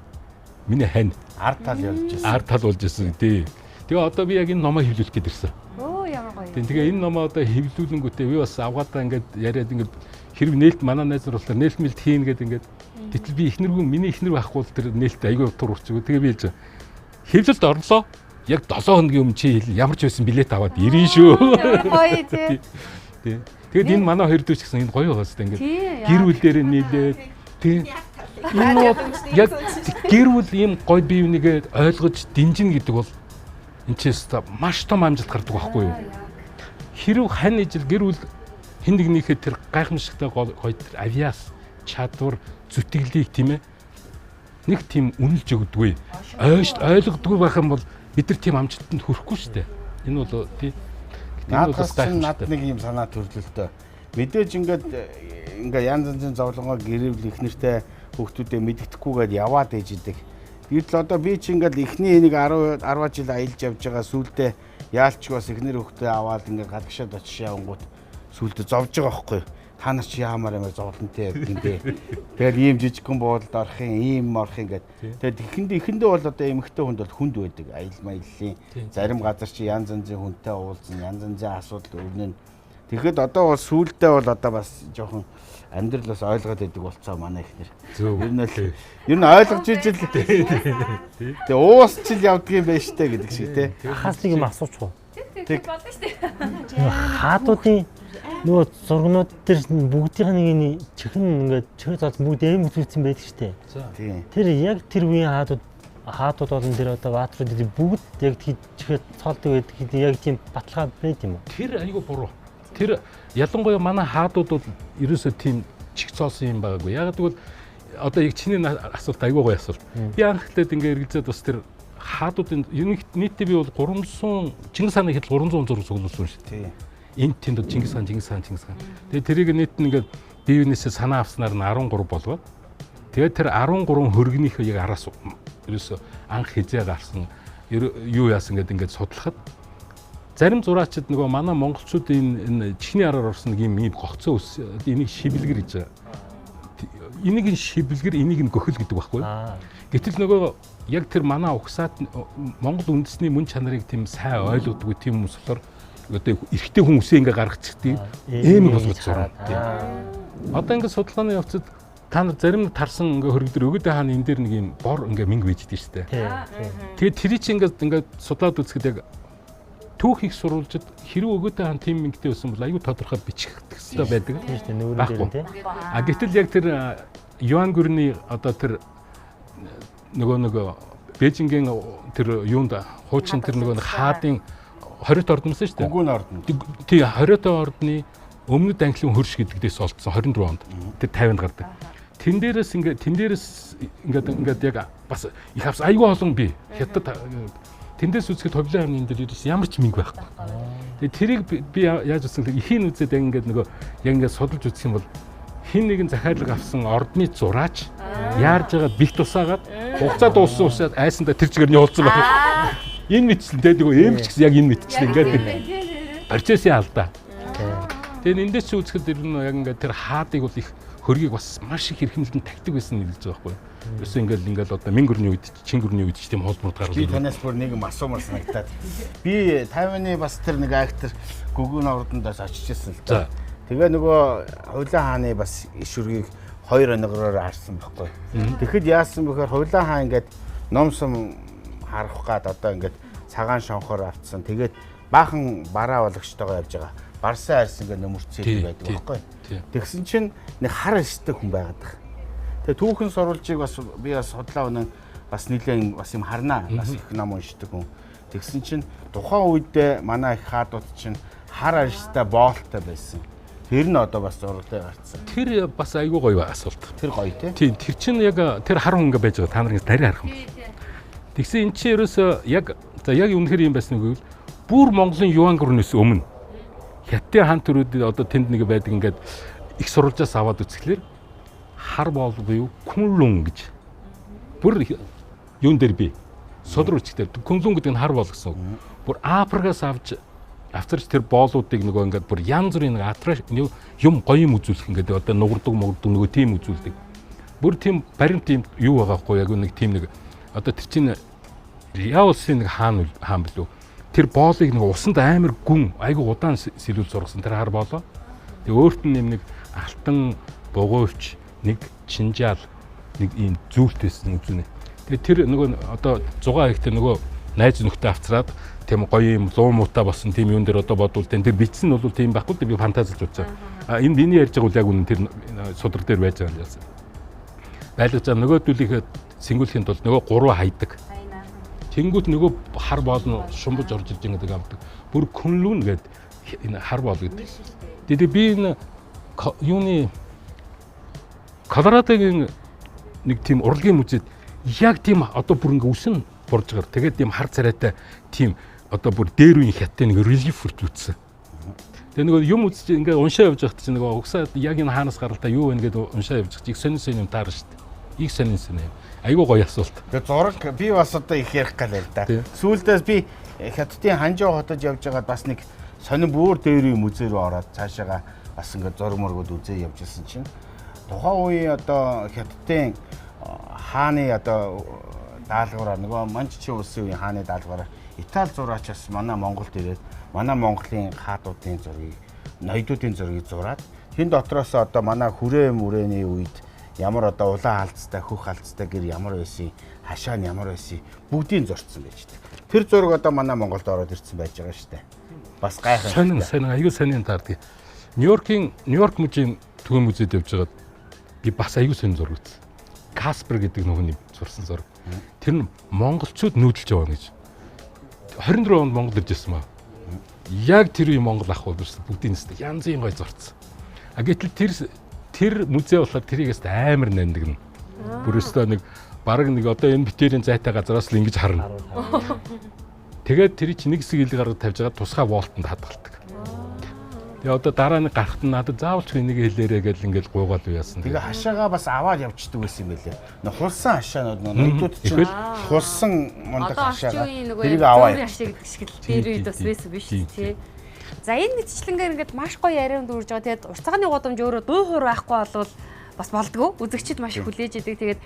миний хань ард тал болж ирсэн. Ард тал болж ирсэн тий. Тэгээ одоо би яг энэ номоо хэвлүүлэх гээд ирсэн. Оо ямар гоё. Тэгээ энэ номоо одоо хэвлүүлэнгүүтээ би бас авгаадаа ингээд яриад ингээд хэрэг нээлт манай найз нар болохоор нээлт мэлт хийн гэдэг ингээд гэтэл би ихнэргүй миний ихнэр байхгүй бол тэр нээлт аягүй тур урчгүй. Тэгээ би хэлж хэвлэлд орлоо. Яг 7 хоногийн өмнө чи ямар ч байсан билет аваад ирэн шүү. Гоё тий. Тэгэд энэ манай хоёр дүүч гэсэн энэ гоё байгаастай ингээд гэр бүл дээр нийлээд тий. Энэ яг гэр бүл ийм гоё бие бинийгээ ойлгож динжин гэдэг бол энэ ч маш том амжилт гардаг байхгүй юу? Хэрв хань ижил гэр бүл хэн нэгнийхээ тэр гайхамшигтай гоё тэр авиас чадвар зүтгэлийг тийм ээ нэг тийм үнэлж өгдөггүй. Ойлгодгүй байх юм бол бид нар тийм амжилтанд хүрэхгүй шүү дээ. Энэ бол тий. Наад нэг юм санаа төрлөлтөө. Мэдээж ингээд янз янзын зовлонгоо гэрэл ихнэртэй хүүхдүүдээ мэддэхгүйгээд яваад ээж идэг. Тэгэл одоо би чи ингээд эхний энийг 10 жил аялж явж байгаа сүултээ яалч бас эхнэр хүүхдээ аваад ингээд гадагшаад очиж явангууд сүултээ зовж байгаа байхгүй юу? Та нар чи яамаар ямар зовлонтой явд юм бэ? Тэгэл ийм жижигхэн буудалд орохын, ийм орохын гэдэг. Тэгэд эхэндээ бол одоо эмэгтэй хүнд бол хүнд байдаг. Аял маяллын зарим газар чи янз янзын хүнтэй уулзсан, янз янзын асуудал өрнөн. Тэгэхэд одоо бол сүултээ бол одоо бас жоохон амьдрал бас ойлгоод байдаг болцоо манай ихнэр. Ер нь ойлгож ижил. Тэгээ уусчил явдаг юм байна штэ гэдэг шиг тий. Хаас нэг юм асууч уу? Тэг болно штэ. Хаадуудын нөгөө зургнууд дээр бүгдийн нэг чихэн ингээд чихэр цаас бүгд эм үзүүлсэн байдаг штэ. Тэр яг тэр үеийн хаадууд болон тэр одоо баатрууд бүгд яг чихэр цоолдог байдаг яг тийм баталгаа байд юм уу? Тэр айгүй буруу. Тэр ялангуяа манай хаадууд бол ерөөсөө тийм чих цоосон юм байгаагүй. Яг тэгвэл одоо яг чиний асуулт айгүй гоё асуулт. Би анхлаад ингээ эргэлзээд бас тэр хаадуудын нийтдээ би бол 300 Чингис хааны хэд 300 зураг цуглуулсан шүү дээ. Энд тэнд Чингис хаан. Тэгээ тэрийг нийт нь ингээ бие биенээсээ санаа авснаар нь 13 болгоо. Тэгээд тэр 13 хөргөнийхөө яг араас ерөөсөө анх хизээ гарсан юу яасан гэдэг ингээд судлахад зарим зураачид нөгөө манай монголчуудын энэ чихний араар орсон нэг юм гогцоо ус энийг шивэлгэр гэж байгаа. Энийг шивэлгэр, энийг гөхөл гэдэг байхгүй. Гэтэл нөгөө яг тэр манай угсаад Монгол үндэсний мөн чанарыг тийм сайн ойлгодгүй тийм хүмүүс болохоор одоо эрэгтэй хүн үсээ ингээ гаргачихдаг ийм болгож байгаа. Одоо ингээ судалгааны явцад та нар зарим нь тарсан ингээ хөргөдөр өгөөдөө хаана энэ дээр нэг юм бор ингээ мэнг байж дээ шүү дээ. Тэгээд тэр чинь ингээ судлаад үзэхэд яг түүх их сурвалжид хэрэг өгөөдөө хаан тийм мэнгтэй байсан бол аюу тодорхой бичих хэрэгтэй байдаг. Тийм шүү дээ, нүүрэн дээр тийм. Гэтэл яг тэр Юан Гүрний одоо тэр нөгөө Бээжингийн тэр юунд хуучин тэр нөгөө хаадын 20-т ордноос шүү дээ. Бүгүн ордно. Тий 20-т ордны өмнөд Английн хөрш гэдэгдээс олдсон 24 онд. Тэр 50-нд гардаг. Тэн дээрээс ингээд яг бас их авс аюу олон би хятад тэндээс үзэхэд ховлын амны энэ дээр ямар ч мэнг байхгүй. Тэгээ тэрийг би яаж үзсэн гэхээр ихийн үзээд яг ингээд нөгөө яг ингээд судалж үзэх юм бол хин нэгэн захиалга авсан ордны зураач яарж байгаа бих тусаагаад хугацаа дууссан усаад айсандаа тэр чигээр нь явуулсан байна. Энэ мэтчлэн тэгээд нөгөө эм ч гэсэн яг энэ мэтчлэн ингээд процессын алдаа. Тэгээд эндээс чи үзэхэд ер нь яг ингээд тэр хаадыг бол их хөргийг бас маш их хэрхэмлэн тагдаг байсан гэж байгаа байхгүй. Ерөөсөө ингээд одоо Мингүрний үед Чингүрний үед ч тийм холбоот гаргал. Би танаас бүр нэг юм асуумар санагдаад. Би 50-ны бас тэр нэг актер Гүгүн ордондоос очижсэн л да. Тэгээ нөгөө Хувлаа хааны бас иш үргийг 2 оногроор харсан байхгүй. Тэгэхэд яасан бэхээр Хувлаа хаан ингээд ном сум харах гад одоо ингээд цагаан шонхоор автсан. Тэгээд баахан бараа болгочтойгоо явж байгаа. Барсан арьс ингээд нөмөрцөл байдаг байхгүй. Тэгсэн чинь нэг хар өстэй хүн байгаад байгаа. Тэгээ түүхэн сурвалжийг бас би бас судлаа өнөө бас нэлээд бас юм харнаа. Бас их ном уншдаг хүн. Тэгсэн чинь тухайн үед манай их хаадууд чинь хар арьстай боолтой байсан. Тэр нь одоо бас зурглаа гарцсан. Тэр бас айгүй гоё асуулт. Тэр гоё тий. Тэр чинь яг тэр хар хүн ингээ байж байгаа. Та нарын дарин харах юм. Тэгсэн эн чинь ерөөсөө яг үнэхээр юм байсан үгүй бүр Монголын юан гүрнээс өмнө Хятадын хаан төрүүд одоо тэнд нэг байдаг ингээд их сурвалжаас аваад үзэхлээр хар боол буюу күнлүн гэж бүр юун дээр би содрол үчигтэй күнлүн гэдэг нь хар боол гэсэн үг. Бүр Африкаас авчирч тэр боолуудыг нөгөө ингээд бүр янз бүрийн юм гоё юм үзүүлэх ингээд одоо нугардаг нөгөө тийм үзүүлдэг. Бүр тийм баримт тийм юу байгаа хгүй яг нэг тийм нэг одоо тэр чинь яа улсын нэг хаан билүү. Тэр боолыг нэг усанд амар гүн айгу удаан сэрүүл зургасан тэр хар боолоо. Тэгээ өөрт нь нэг алтан бугуйвч нэг чинжаал нэг ийм зүйлтэйсэн үзүнэ. Тэгээ тэр нөгөө одоо 6 ихтэй нөгөө найз нөхдөд авцраад тийм гоё юм луу муутай болсон тийм юм дээр одоо бодвол тэр бичсэн нь бол тийм байхгүй би фантазилж үзсэн. Энэ миний ярьж байгаа үл яг үнэн тэр судраг дээр байж байгаа юм яасан. Байлгаж байгаа нөгөөдүүлийг сэнгүүлэхийн тулд нөгөө 3 хайдаг. Тэнгүүт нөгөө хар боол нь шумбаж орж ирж байгаа гэдэг. Бүр күнлүүн гэдэг энэ хар боол гэдэг. Тэгээд би энэ юуны Колорадогийн нэг тийм урлагийн музейд яг тийм одоо бүр ингээ үсэн бурж байгаа. Тэгээд тийм хар царайтай тийм одоо бүр дээр үеийн хятадын нэг релиф хүртүүлсэн. Тэгээд нөгөө юм үзэж ингээ уншаа явж байхад чинь нөгөө угсаа яг энэ хаанаас гаралтай юу вэ гэдэг уншаа явж байгаа. Их сонин юм таарна шүү дээ. Их сонин юм. Айгуу гоё асуулт. Тэгээд зураг би бас одоо их ярих гал л да. Сүүлдээс би Хятадын Ханжоо хотод явж байгаад бас нэг сонин бүр дээр үеийн музей рүү ороод цаашаага бас ингээ зураг мөргүүд үзээ явж ирсэн чинь тухайн үеийн одоо Хятадын хааны одоо даалгавраар нөгөө Манчжоу улсын үеийн хааны даалгавраар Итали зураач бас манай Монголд ирээд манай Монголын хаадуудын зургийг, ноёдуудын зургийг зураад хэн дотроос одоо манай хүрээ мөрөөний үед ямар одоо улаан халдцтай, хөх халдцтай гэр ямар байсан, хашаа нь ямар байсан бүгдийг зурцсан байж дээ. Тэр зураг одоо манай Монголд ороод ирсэн байж байгаа шүү дээ. Бас гайхалтай. Сонин аюу сонин таардаг. Нью-Йорк мужийн төвийн музейд явж байгаад би бас аюу сонин зураг үзсэн. Каспер гэдэг нөхөний зурсан зураг. Тэр нь монголчууд нүүдэлж яваа гэж. 24 онд Монгол ирж ирсэн маа. Яг тэр үе Монгол ах болсон бүгдийн нэстэ янзын гой зурцсан. А гэтэл тэр музей болохоор тэрийгээс амар нандинг. Бүр өстөө нэг бараг нэг одоо энэ битэрийн зайтай газараас л ингэж харна. Тэгээд тэр чинь нэг хэсэг ил гаргаж тавьж байгаа тусгай волтонд хадгалдаг. Тэгээ одоо дараа нь гарахт нь надад заавалч энийг хэлээрээ гэл ингээл гуйгаал яасан. Тэгээ хашаага бас аваад явчихдаг байсан юм байлээ. Нэг хулсан хашаанууд нөхдүүд чинь хулсан мундаг хашаага. Тэрийг аваад хашаа гэдэг шиг л дээр үед бас байсан биш тий. За энэ мэтчлэнгээр ингээд маш гоё ярианд үрж байгаа. Тэгээд уртцааны гудамж өөрөө дуу хуур байхгүй болвол бас болдгоо. Үзэгчид маш хүлээж идэг. Тэгээд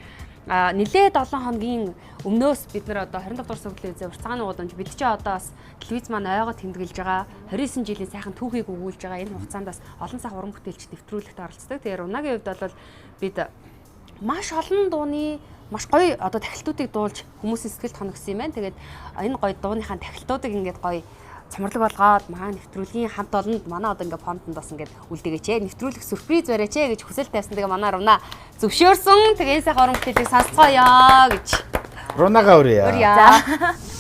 нилээ 7 хоногийн өмнөөс бид нар одоо 27 дугаар сүүлээ үзээ уртцааны гудамж бид чинь одоо бас телевиз маань ойгоо тэмдэглэж байгаа 29 жилийн сайхан түүхийг өгүүлж байгаа энэ хугацаанд бас олон сах уран бүтээлч нэвтрүүлэгт оролцдог. Тэгээд унагийн хувьд бол бид маш олон дууны маш гоё одоо тахилтуудыг дуулж хүмүүсийн сэтгэлд хоногсон юм байна. Тэгээд энэ гоё дууныхаа тахилтуудыг ингээд гоё цомрлог болгоод манай нэвтрүүлгийн хамт олонд манай одоо ингээ фондонд бас ингээд үлдээгээч. Нэвтрүүлэх сюрприз бариач гэж хүсэл тавьсан. Тэгээ манай Руна зөвшөөрсөн. Тэгээ энэ сайхан уран бүтээлийг сонсцгоё гэж. Рунага өрье. За.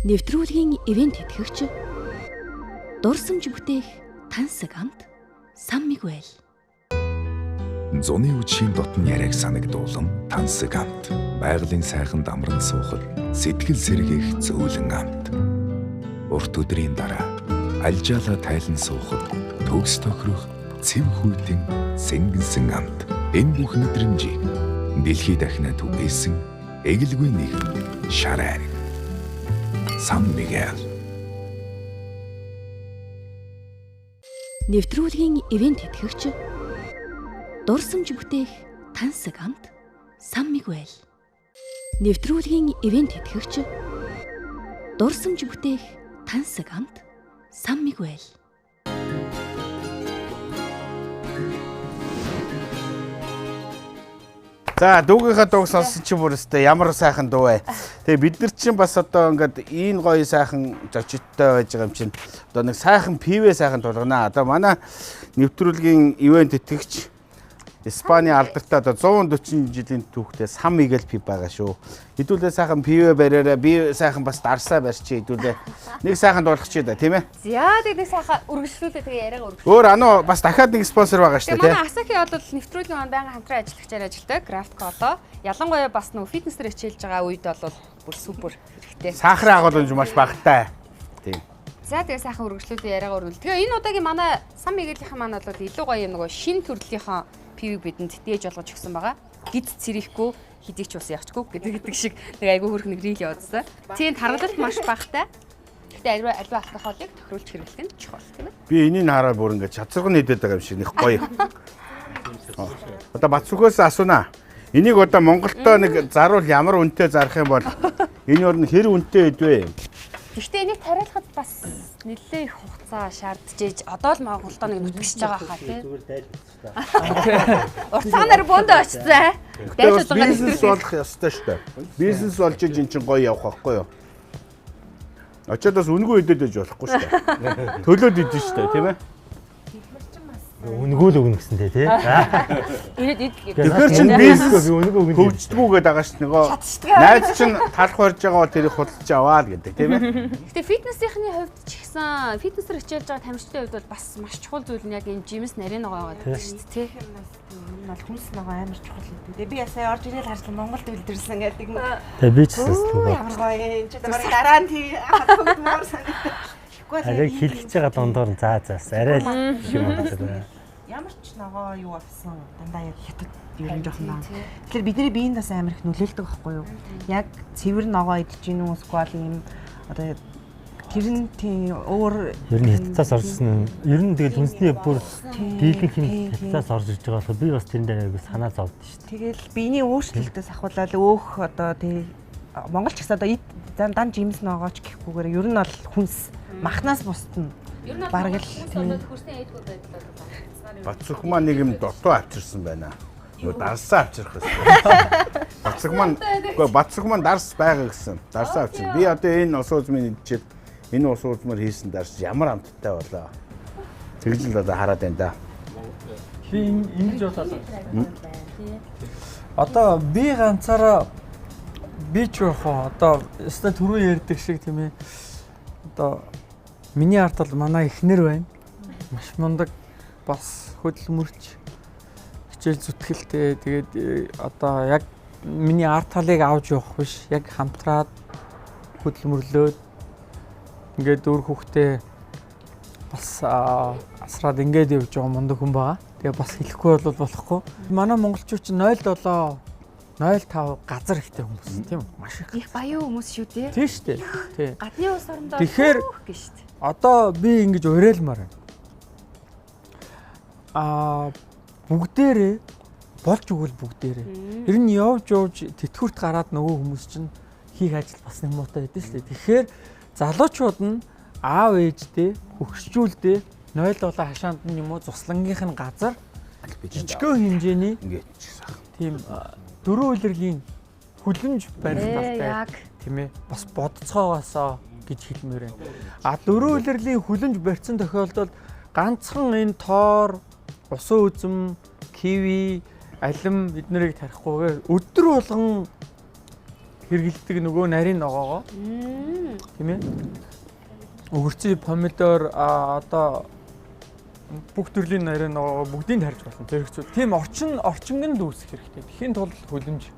Нэвтрүүлгийн ивент тэтгэгч дурсамж бүтээх тансаг амт сан мигвэл. Зуны үдшийн дотн яриаг санагдуулан тансаг амт. Байгалийн сайхан дамран суухад сэтгэл сэргээх зөөлөн амт. Урт өдрийн дараа альжаалаа тайлан суухад төгс тохирох цэв хүйтэн сэнгэнсэн амт. Энэ бүх мэдрэмжийг дэлхий дахинаа түгээсэн эгэлгүй нэгэн шараар. Сан Мигэл. Нэвтрүүлгийн ивент тэтгэгч дурсамж бүтээх тансаг амт сан мигвэл. Нэвтрүүлгийн ивент тэтгэгч дурсамж бүтээх тансаг амт сан мигвэл. За дүүгийнхаа дууг сонссон чи бүр өстэй ямар сайхан дуу вэ. Тэгээ бид нар чинь бас одоо ингээд ийм гоё сайхан жожиттой байж байгаа юм чинь одоо нэг сайхан пивэ сайхан тулгана. Одоо манай нэвтрүүлгийн ивент тэтгэгч Испани алдартай одоо 140 жилийн түүхтэй Сан Мигэл пив байгаа шүү. Хэдүүлээ сайхан пивэ бариараа би сайхан бас дарсаа барьчих хэдүүлээ. Нэг сайхан дуулах чи да тийм ээ. За нэг сайхан үргэлжлүүлээ тэгээ яриага үргэлжлүүлээ. Өөр ануу бас дахиад нэг спонсор байгаа шүү дээ. Манай Асаки бол нэвтрүүлгийн маань байнга хамтран ажиллагчаар ажилдаг Craft Co-доо. Ялангуяа бас нөө фитнесээр хичээлж байгаа үед бол бүр супер хэрэгтэй. Сахарын агуулмж маш багтай. Тийм. За тэгээ сайхан үргэлжлүүлээ яриага үргэлжлүүлээ. Тэгээ энэ удаагийн манай Сан Мигелийн маань бол илүү гоё юм нөгөө шин төрлийнхаа пивийг бидэнд дээж олгож өгсөн байгаа. Гид цэрэхгүй, хидийг ч ус явчихгүй гэдэг шиг нэг айгүй хөрх нэг рил явуулсан. Тийм харгалт маш багтай. Гэтэ альва алкоголыг тохируулж хэрэглэх нь чухал тийм ээ. Би энийг хараад бүр ингээд чацарган нэдэд байгаа юм шиг нэг гоё. Одоо Бацүхөөс асуунаа. Энийг одоо Монголдоо нэг заруул ямар үнэтэй зарах юм бол энэ өөр нь хэр үнэтэй хэдвэ? Гэхдээ энийг тариалахад бас нэлээд их хугацаа шаардж одоо л Монголд нэг нүтгэж байгаа хаа тий. Зүгээр дайлбарчлаа. Уртсаанаар бөөндөө очицсан. Дайж байгаа бизнес болох ёстой шүү дээ. Бизнес болж ин чинь гоё явах байхгүй юу? Очоод бас үнгүй өдөөд байж болохгүй шүү дээ. Төлөөд идэж шүү дээ, тийм ээ? Үнгөө л өгнө гэсэн тий. Тэгэхээр чинь бизнес хөгждгүүгээд байгаа ш нөгөө найз чинь талах барьж байгаа бол тэрийг худалдаж аваа л гэдэг тийм ээ. Гэтэ фитнесийнхний хувьд ч ихсэн фитнесээр хичээлж байгаа тамирчдын хувьд бол бас маш чухал зүйл нь яг энэ жимс нарийн ногоо гэдэг шүү дээ тий. Энэ бол хүнс ногоо амар чухал гэдэг. Тэгээ би сая орж ирээд харсан Монголд үлдэрсэн гэдэг юм. Тэгээ би ч гэсэн ямар гоё энэ ч дараа нь тий хатмаар санагдав. арай хэлчихэж байгаа дондор нь заас арай л юм байна. Ямар ч ногоо юу авсан дандаа яг хятад ер нь жоохон наа. Тэгэхээр бидний биеинд бас амар их нөлөөлдөг байхгүй юу? Яг цэвэр ногоо идэж гин үү эсвэл юм одоо тэр нь тийм өөр ер нь хятадаас орсон ер нь тэгэл хүнсний бүр дийлэнх юм хятадаас орж иж байгаа болохоор би бас тэрэн дээр аягүй санаа зовд шүү дээ. Тэгэл биений өөрчлөлтөөс ахуулаад өөх одоо тий Монгол ч гэсэн одоо дан жимс ногооч гэхгүйгээр ер нь бол хүнс махнаас бусдна. Бараг л хөрсний эдгүү байдал бол Бацх маань нэг юм дотоо авчирсан байна. Нөгөө дарсаа авчирх гэсэн. Бацх маань дарс байгаа гэсэн. Дарсаа авчир. Би одоо энэ ус уузмын идчихэд энэ ус уузмаар хийсэн дарс ямар амттай болоо. Тэгж л одоо хараад байна да. Би ингэж бодлоо. Одоо би ганцаараа би ч яхаа одоо өстой түрүү ярьдаг шиг тийм ээ. Одоо миний ард бол манай эхнэр байна. Маш мундаг бас хөдөлмөрч хичээл зүтгэлтэй тэгээд одоо яг миний арт талыг авч явах биш яг хамтраад хөдөлмөрлөөд ингээд өөр хүүхдээ бас асраад ингээд явж байгаа мундаг хүн байгаа. Тэгээ бас хэлэхгүй бол болохгүй. Манай монголчууд ч 07 05 газар ихтэй хүмүүс тийм үү? Маш их баян хүмүүс шүү дээ. Тийм шүү дээ. Тий. Гадны улс орондоо тэгэхээр гэж шүү дээ. Одоо би ингэж уриалмаар байна. Бүгдээрээ болж өгвөл бүгдээрээ. Ер нь явж тэтгэврт гараад нөгөө хүмүүс чинь хийх ажил бас нэг муутай байдаг шүү дээ. Тэгэхээр залуучууд нь аав ээждээ хөгшчүүлдээ 07 хашаанд нь юм уу цуслангийнх нь газар жижигхэн хэмжээний тийм дөрөв улиргийн хүлэмж барилталтай тийм ээ бас бодцоогоосоо гэж хэлмээр байна. Дөрөв улирлийн хүлэмж барьсан тохиолдолд ганцхан энэ тоор усан үзэм, киви, алим эднэрийг тарихгүйгээр өдөр болгон хэрэгэлдэг нөгөө нарийн ногоогоо. Тийм ээ. Өгөрцөй помидор одоо бүх төрлийн нарийн ногоогоо бүгдийг тарьж болно. Зэрэгцүү. Тийм орчингонд үүсэх хэрэгтэй. Тэхийн тулд хүлэмж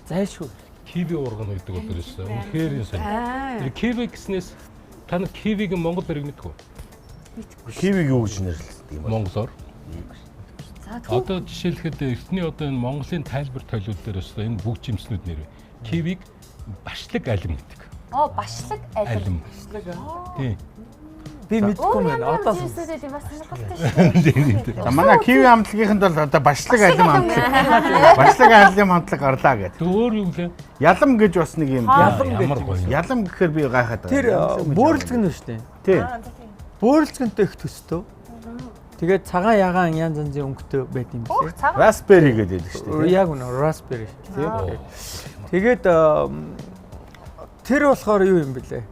зайлшгүй. Киви ургана гэдэг бол ерөөсөө үнэхээр юм сайн. Тэр киви гэснээс та нар кивиг Монгол барыг мэдгүй. Кивиг юу гэж нэрлэдэг юм бэ? Монголоор. Одоо жишээлхэд эртний одоо энэ Монголын тайлбар толиуд дээр өсөө энэ бүх жимснүүд нэр. Кивиг башлаг алим гэдэг. Башлаг алим. Тийм. Би мэдгүй байна. Одоо жимсүүдээ бас сонирхолтой шүү. За манай киви амтлагийнхэнд бол одоо башлаг алим амтлаг. Башлаг алим амтлаг гарлаа гэдэг. Өөр юу лээ? Ялам гэж бас нэг юм. Ямар гоё. Ялам гэхээр би гайхаад байна. Тэр бөөрөлцгөн нь шүү дээ. Тийм. Бөөрөлцгөнтэй их төстөө. Тэгээд цагаан ягаан янз янзын өнгөтэй байт юм билээ. Raspberry гэдэг шүү дээ. Яг үнэ raspberry тийм. Тэгээд тэр болохоор юу юм бэлээ?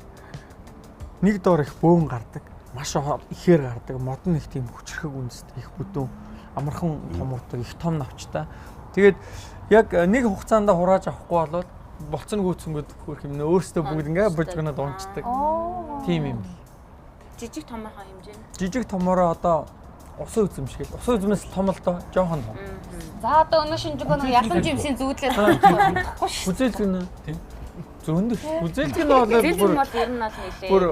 Нэг доор их бөөн гардаг. Маш ихээр гардаг. Модон их тийм хүчрхэг үндэстэй их бүдүүн амархан том утга их том навчтай. Тэгээд яг нэг хугацаанд хурааж авахгүй болоод болцсон гүйцэнгүүд хөрх юм нэ өөрсдөө бүгд ингээ бужигнаад унцдаг. Тийм юм. Жижиг томоохон хэмжээ. Жижиг томороо одоо усан үзэм шиг л. Усан үзмээс том л доо, жоохон том. За одоо өнөө шинжэнгөө нэг ялан жимсийн зүүдлээд болохгүй шүү. Үзэлгэн тийм. Зөндөх. Үзэлгэн бол бүр ер нь нэлээ. Бүр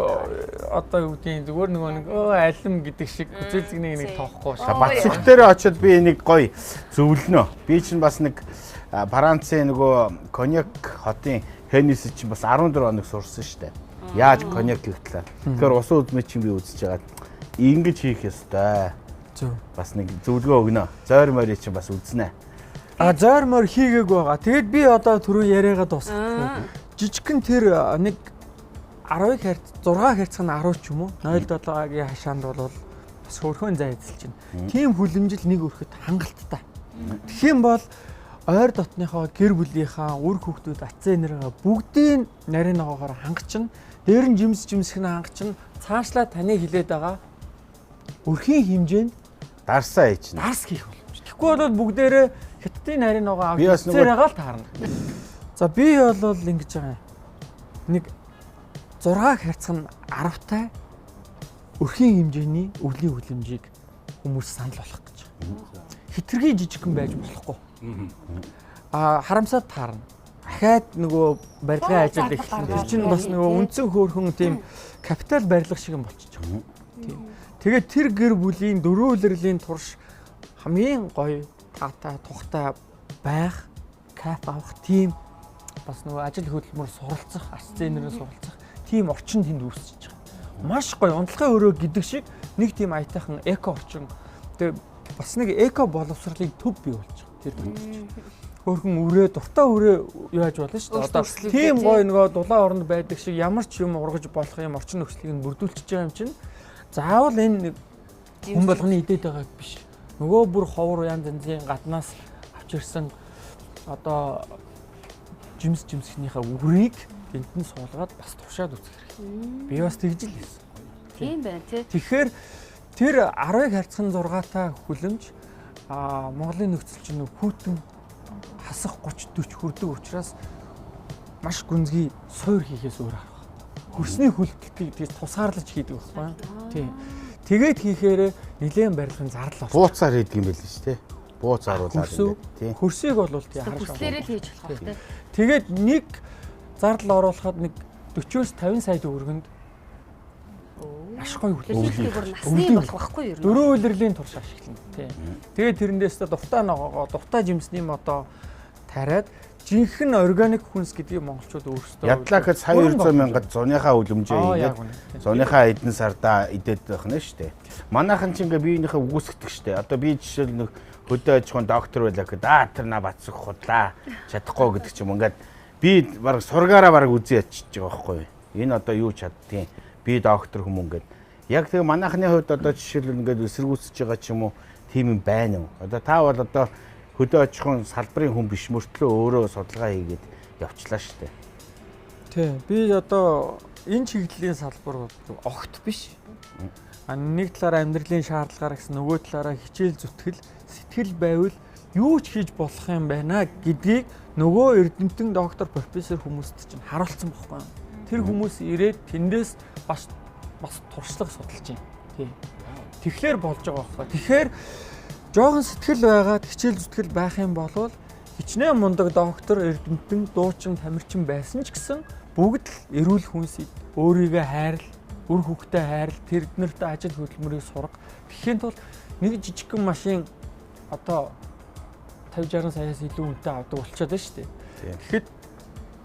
одоо юу гэдгийг зүгээр нэг алим гэдэг шиг үзэлгнийг нэг тоохгүй шүү. Бацх дээр очиод би нэг гоё зөвлөнө. Би чинь бас нэг Францын нөгөө коньяк хотын Хеннесси чинь бас 14 хоног сурсан шүү дээ. Яаж коньяк хийх талаар. Тэгэхээр усан үзмээ чинь би үзэж байгаа. Ингэж хийх ёстой. Бас нэг зөвлөгөө өгнө. Зойр морийг чинь бас үзнэ. Зойр морь хийгээг байгаа. Тэгэд би одоо түрүү яриагаа дуусгах. Жижигхэн тэр нэг 12 херц 6 херцх нь 10 ч юм уу 0.7-гийн хашаанд бол бас хөрхөн зай эзэлж байна. Тийм хүлэмжил нэг өрхөд хангалттай. Тэгэх юм бол ойр дотныхоо гэр бүлийнхаа үр хүүхдүүд атсан нэрээ бүгдийн нарийн ногоогоор хангачна. Дээр нь жимсэх нь хангачна. Цаашлаа таны хилээд байгаа өрхийн хэмжээнд дарсаа хийчихнэ. Дарс хийх боломж. Тэгэхгүй бол бүгдээрээ хятадын нарийн ногоо авч зэрэгаал таарна. За би бол ингэж байгаа юм. Нэг 6 херцх нь 10-тай өрхийн хэмжээний өвлийн хүлэмжийг хүмүүс санал болгох гэж байна. Хитрхи жижигхэн байж болохгүй. Харамсаад таарна. Ахаад нөгөө барилгын ажил эхлэх. Тэр чинь бас нөгөө үндсэн хөөрхөн тийм капитал барилга шиг юм болчихж байгаа. Тийм. Тэгээд тэр гэр бүлийн дөрөв улирлын турш хамгийн гоё таатай тухтай байх, кайф авах тийм бас нөгөө ажил хөдөлмөр суралцах, арц зээнэрээ суралцах тийм орчин тэнд үүсэж байгаа. Маш гоё унтлагын өрөө гэдэг шиг нэг тийм аятайхан эко орчин. Тэгээ бас нэг эко боловсролын төв бий болж байгаа. Тэр төв. Хөөрхөн өрөө, дуртай өрөө яаж болно шүү дээ. Одоо тийм гоё нөгөө дулаан оронд байдаг шиг ямар ч юм ургаж болох юм орчин нөхцөлийг нь бүрдүүлчихэж байгаа юм чинь заавал энэ хүн болгоны идээд байгаа биш. Нөгөө бүр ховор янз янзын гаднаас авч ирсэн одоо жимсхнийхээ үрийг гэнтэн суулгаад бас туршаад үзэх хэрэгтэй. Би бас тэгж л хэлсэн. Тийм байна тий. Тэгэхээр тэр 12 херцхан 6-тай хүлэмж Монголын нөхцөл чинь хүүтэн хасах 30 40 хүрдэг учраас маш гүнзгий суур хийхээс өөр арга. Хөрсний хүлтэлтийг тийж тусгаарлаж хийдэг байхгүй. Тийм. Тэгээд хийхээр нэлээд барилгын зардал орсон. Бууцаар хийдэг юм байл л шүү дээ. Бууц харуулаад тийм. Хөрсийг бол тий харах. Хүслээрээ л хийж болох тий. Тэгээд нэг зардал оруулахад нэг 40-50 сая төгрөгөнд маш гоё хүлээлт насны болох байхгүй юу? Дөрөв улирлын турш ашиглана тий. Тэгээд тэрэндээс дуртай ногоогоо дуртай жимсний модоо тариад жинхэнэ органик хүнс гэдгийг монголчууд өөрсдөө ядлаа гэхэд сая 200 мянгад зуныхаа үлэмжээ ингээд зуныхаа эдэн сардаа идээд байх нь шүү дээ. Манайхан ч ингээ биенийхээ үгүйсгдэг шүү дээ. Одоо би жишээл нэг хөдөө аж ахуйн доктор байлаа гэхэд тэр на бацсах худлаа чадахгүй гэдэг ч юм ингээд би баг сургаараа баг үзээ ячиж байгаа байхгүй юу. Энэ одоо юу чаддیں۔ Би доктор хүмүүн гэдэг. Яг тэгээ манайхны хувьд одоо жишээл ингээд эсэргүүцэж байгаа ч юм уу тийм юм байна уу? Одоо та бол одоо хөдөө аж ахуйн салбарын хүн биш мөртлөө өөрөө судалгаа хийгээд явчлаа шүү дээ. Тий. Би одоо энэ чиглэлийн салбар огт биш. Нэг талаараа амьдралын шаардлагаар гэсэн нөгөө талаараа хичээл зүтгэл, сэтгэл байвал юу ч хийж болох юм байна гэдгийг нөгөө эрдэмтэн доктор профессор хүмүүст чинь харуулсан байхгүй юу? Тэр хүмүүс ирээд тэндээс бас туршлага судалж байна. Тий. Тэгэхээр болж байгаа байхгүй. Тэгэхээр жоохон сэтгэл байгаад хичээл зүтгэл байх юм бол хичнээн мундаг доктор, эрдэмтэн, дуучин, тамирчин байсан ч гэсэн бүгд л эрүүл хүнсийг өөрийгөө хайрл, үр хүүхдээ хайрл, тэрнэрт ажил хөдөлмөрийг сурга. Тэгэхэд бол нэг жижигхэн машин одоо 50-60 саяас илүү үнэтэй авдаг болчиход байна шүү дээ. Тэгэхэд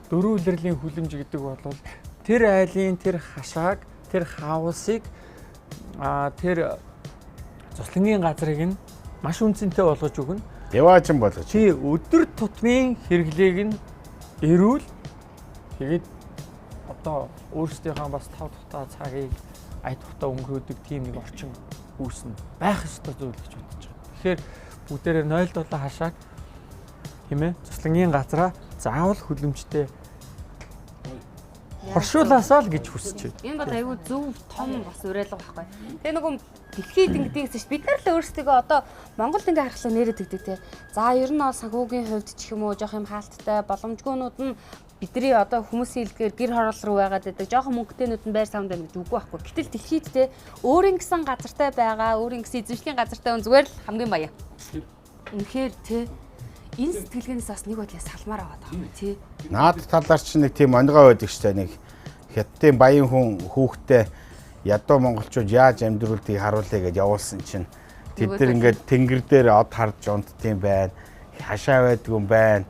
дөрөв улирлын хүлэмж гэдэг бол тэр айлын тэр хашааг, тэр хаусыг тэр цуслангийн газрыг нь маш үнцэнтэй болгож өгнө. Яваажин болгож. Тий, өдөр тутмын хэрэглээг нь эрүүл тэгээд одоо өөрсдийнхөө бас тав тухтай цагийг ая тухтай өнгөрөөдөг тийм нэг орчин үүснэ. Байх ёстой зүйл гэж бодож байгаа. Тэгэхээр бүгдээрээ 0.7 хашааг тийм ээ цуслангийн газраа заавал хүлэмжтэй хоршуулаасаа л гэж хүсэж байна. Энэ бол айгүй зөв том бас уриалга байхгүй. Тэгээ нөгөө дэлхийд ингэдэгс ш бид нар л өөрсдөө одоо Монголд ингээ харахлаа нэрээд өгдөг те. За ер нь бол санхүүгийн хувьд ч юм уу жоох юм хаалттай боломжгүйнүүд нь бидний одоо хүмүүсийн илгээр гэр хороол руу байгаад байдаг. Жохон мөнгөтэйнүүд нь байр савнд байна гэж үгүй байхгүй. Гэтэл дэлхийд те өөрийн гэсэн газартай байгаа, өөрийн гэсэн эзэмшлийн газартай хүн зүгээр л хамгийн баяа. Үнэхээр те энэ сэтгэлгээнээс бас нэг бодлоо салмаар аваад байгаа юм тий. Наад талаар ч нэг тийм онгой байдаг штэ нэг хятадын баян хүн хүүхдээ ядуу монголчууд яаж амьдруулдгийг харуулъя гэж явуулсан чинь тэд нар ингээд тэнгэр дээр од харж унтдсан байна. Хашаа байдаг юм байна.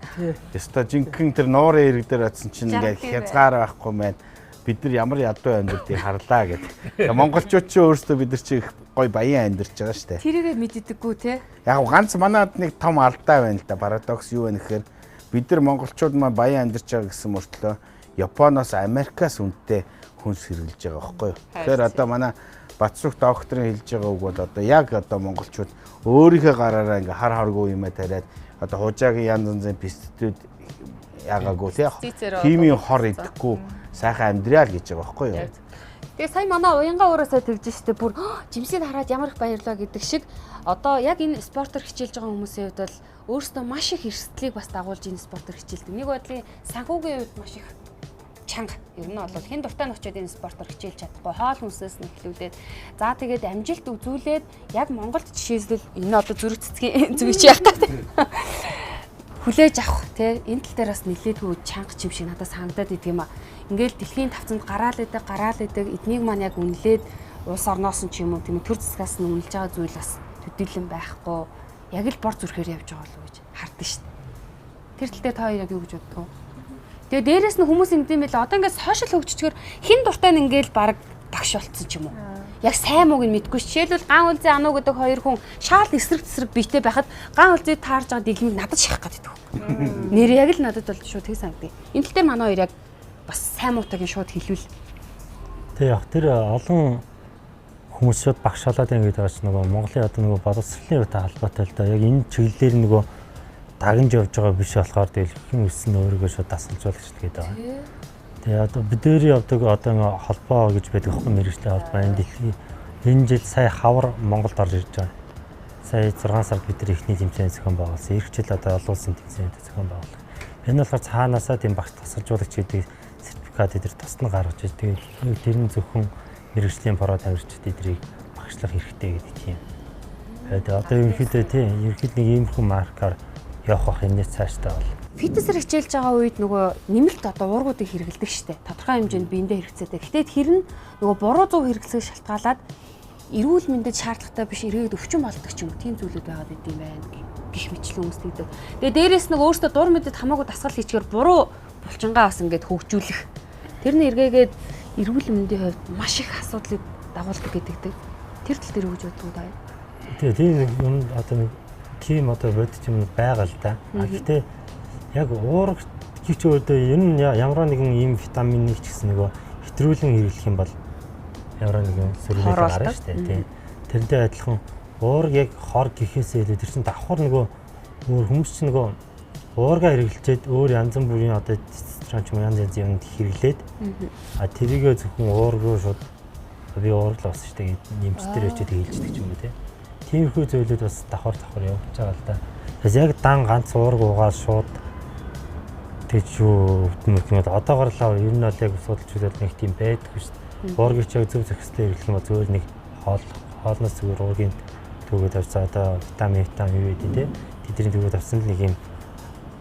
Өстой жинхэнэ тэр нуурын ирэг дээр атсан чинь ингээд хязгаар байхгүй байна. Бид нар ямар ядуу амьдруудыг харлаа гэдэг. Монголчууд ч өөрсдөө бид нар чи гой баян амьдарч байгаа шүү дээ. Тэрийгээ мэддэггүй те. Яг ганц манад нэг том алдаа байна л да. Парадокс юу вэ гэхээр бид нар монголчууд маань баян амьдарч байгаа гэсэн мөртлөө Японоос Америкаас үнэтэй хүнс хэрэглэж байгаа байхгүй юу. Тэгэхээр одоо манай Батсүх докторын хэлж байгаа үг бол одоо яг одоо монголчууд өөрийнхөө гараараа ингээ хар харгүй юмаа тариад одоо хужаагийн янз янзын пестицид ягаагүй химийн хор идэхгүй сайхан амьдраа л гэж байгаа байхгүй юу. Тэгээ сая манай уянга өөрөөсөө тэгж штэ бүр жимсийг хараад ямар их баярлаа гэдэг шиг одоо яг энэ спортоор хичээлж байгаа хүмүүсийн хувьд бол өөрсдөө маш их эрсдлийг бас дагуулж энэ спортоор хичээлдэг. Нэг бодлын санхүүгийн хувьд маш их чанга. Ер нь бол хэн дуртай нь очиод энэ спортоор хичээлж чадахгүй хоол хүнсээс нь эхлүүлээд за тэгээд амжилт үзүүлээд яг Монголд жишээлбэл энэ одоо зүрх цэцгийн зүгч яах гэдэг хүлээж авах тий энэ тал дээр бас нэлээдгүй чанга чим шиг надад санагдаад идэг юм а. Ингээл дэлхийн тавцанд гараал идэг эднийг маань яг үнэлээд улс орноос нь ч юм уу тийм төр засгаас нь үнэлж байгаа зүйл бас төдийлөн байхгүй яг л бор зүрхээр явж байгаа болов гэж хардсан шүү дээ. Тэр тал дээр та яг юу гэж боддог вэ? Тэгээ дээрэс нь хүмүүс ингэдэм байл одоо ингээд сошиал хөгжчихөр хин дуртай нь ингээл баг багш болцсон ч юм уу. Яг сайн мууг нь мэдгүй жишээлбэл ган үлзий ануу гэдэг хоёр хүн шаал эсрэг биетэй байхад ган үлзий таарж байгаа дэлхийг надад шахах гэдэг. Нэр яг л надад бол шууд тэг санагдав. Энэ тал дээр манай хоёр яг бас сайн муутайгийн шууд хэлвэл. Тэг яг тэр олон хүмүүс шууд багшаалаад ингээд байгаа ч нөгөө Монголын одоо нөгөө боловсролын үүтэй холбоотой л да. Яг энэ чиглэлээр нөгөө дагнж явж байгаа биш болохоор дэлхийн үсэн өөрийгөө шууд дасгалжуулагч гэдэг байгаа. Тэгээ одоо бидний явдаг одоо холбоо гэж байдаг хөө мэрэгжлийн холбоо энэ дэлхийн энэ жил сая хавар Монголд орж ирж байгаа. Сая 6 сард бид нар эхний тэмцээн зохион байгуулсан. Эх жил одоо олон улсын тэмцээнд зохион байгуулсан. Энэ болохоор цаанаасаа тийм багш тасгалжуулагч гэдэг сертификат эдэр тусна гаргаж ирдэг. Тэр нь зөвхөн мэрэгжлийн бороо тавьрчид эдрийг багшлах хэрэгтэй гэдэг тийм. Тэгээд одоо ерөнхийдөө тийм ерөнхийд нэг иймэрхүү маркаар явах энэс цааштай бол. Фитнесээр хичээлж байгаа үед нөгөө нэмэлт одоо уургуудыг хэрэглэдэг штэ. Тодорхой хэмжээнд биендээ хэрэгцээтэй. Гэхдээ тэр нь нөгөө буруу зүүн хэрэглэсийг шалтгаалаад эрүүл мэндэд шаардлагатай биш эргээд өвчин болдог ч юм уу. Тийм зүйлүүд байгаад идэм байна гэх мэтлэн хүмүүс тэгдэг. Тэгээ дээрэс нь өөртөө дур мэдэд хамаагүй дасгал хийчихээр буруу булчингаа бас ингээд хөгжүүлэх. Тэр нь эргээгээд эрүүл мэндийн хувьд маш их асуудлыг дагуулдаг гэдэг. Тэр тал дээр өгж боддог даа. Тэгээ тийм юм одоо нэг тийм одоо бодит юм байгаа л да. Гэхдээ яг уурах гэж өөдөө ер нь ямар нэгэн ийм витаминыг ч гэсэн нөгөө хэтрүүлэн хэрэглэх юм бол ямар нэгэн сөрөглөд гарна шүү дээ тийм. Тэрнтэй адилхан уураг яг хор гэхээсээ илүү тэр чинь давхар нөгөө өөр хүмүүс чинь нөгөө уургаа хэрэглэчээд өөр янз бүрийн одоо тестостерон ч юм янз янзын юмд хэрэглээд тэрийгээ зөвхөн уургуу шууд би уурлаа бас шүү дээ нэмчтэр өчөд хэлждэг ч юм уу тийм. Тиймэрхүү зүйлүүд бас давхар явж байгаа л да. Тэгээс яг дан ганц уург уугаад шууд тэгж юу гэмээр одоогор л ер нь бол яг судалжуулаад нэг тийм байдаггүй шүү дээ. Уургийг яг зөв зохистой хэрэглэх юм бол зөвхөн нэг хоолноос зүгээр уургийн төгөөд авцаа одоо витамин юу гэдэг тийм. Тэдний төгөөд авсан л нэг юм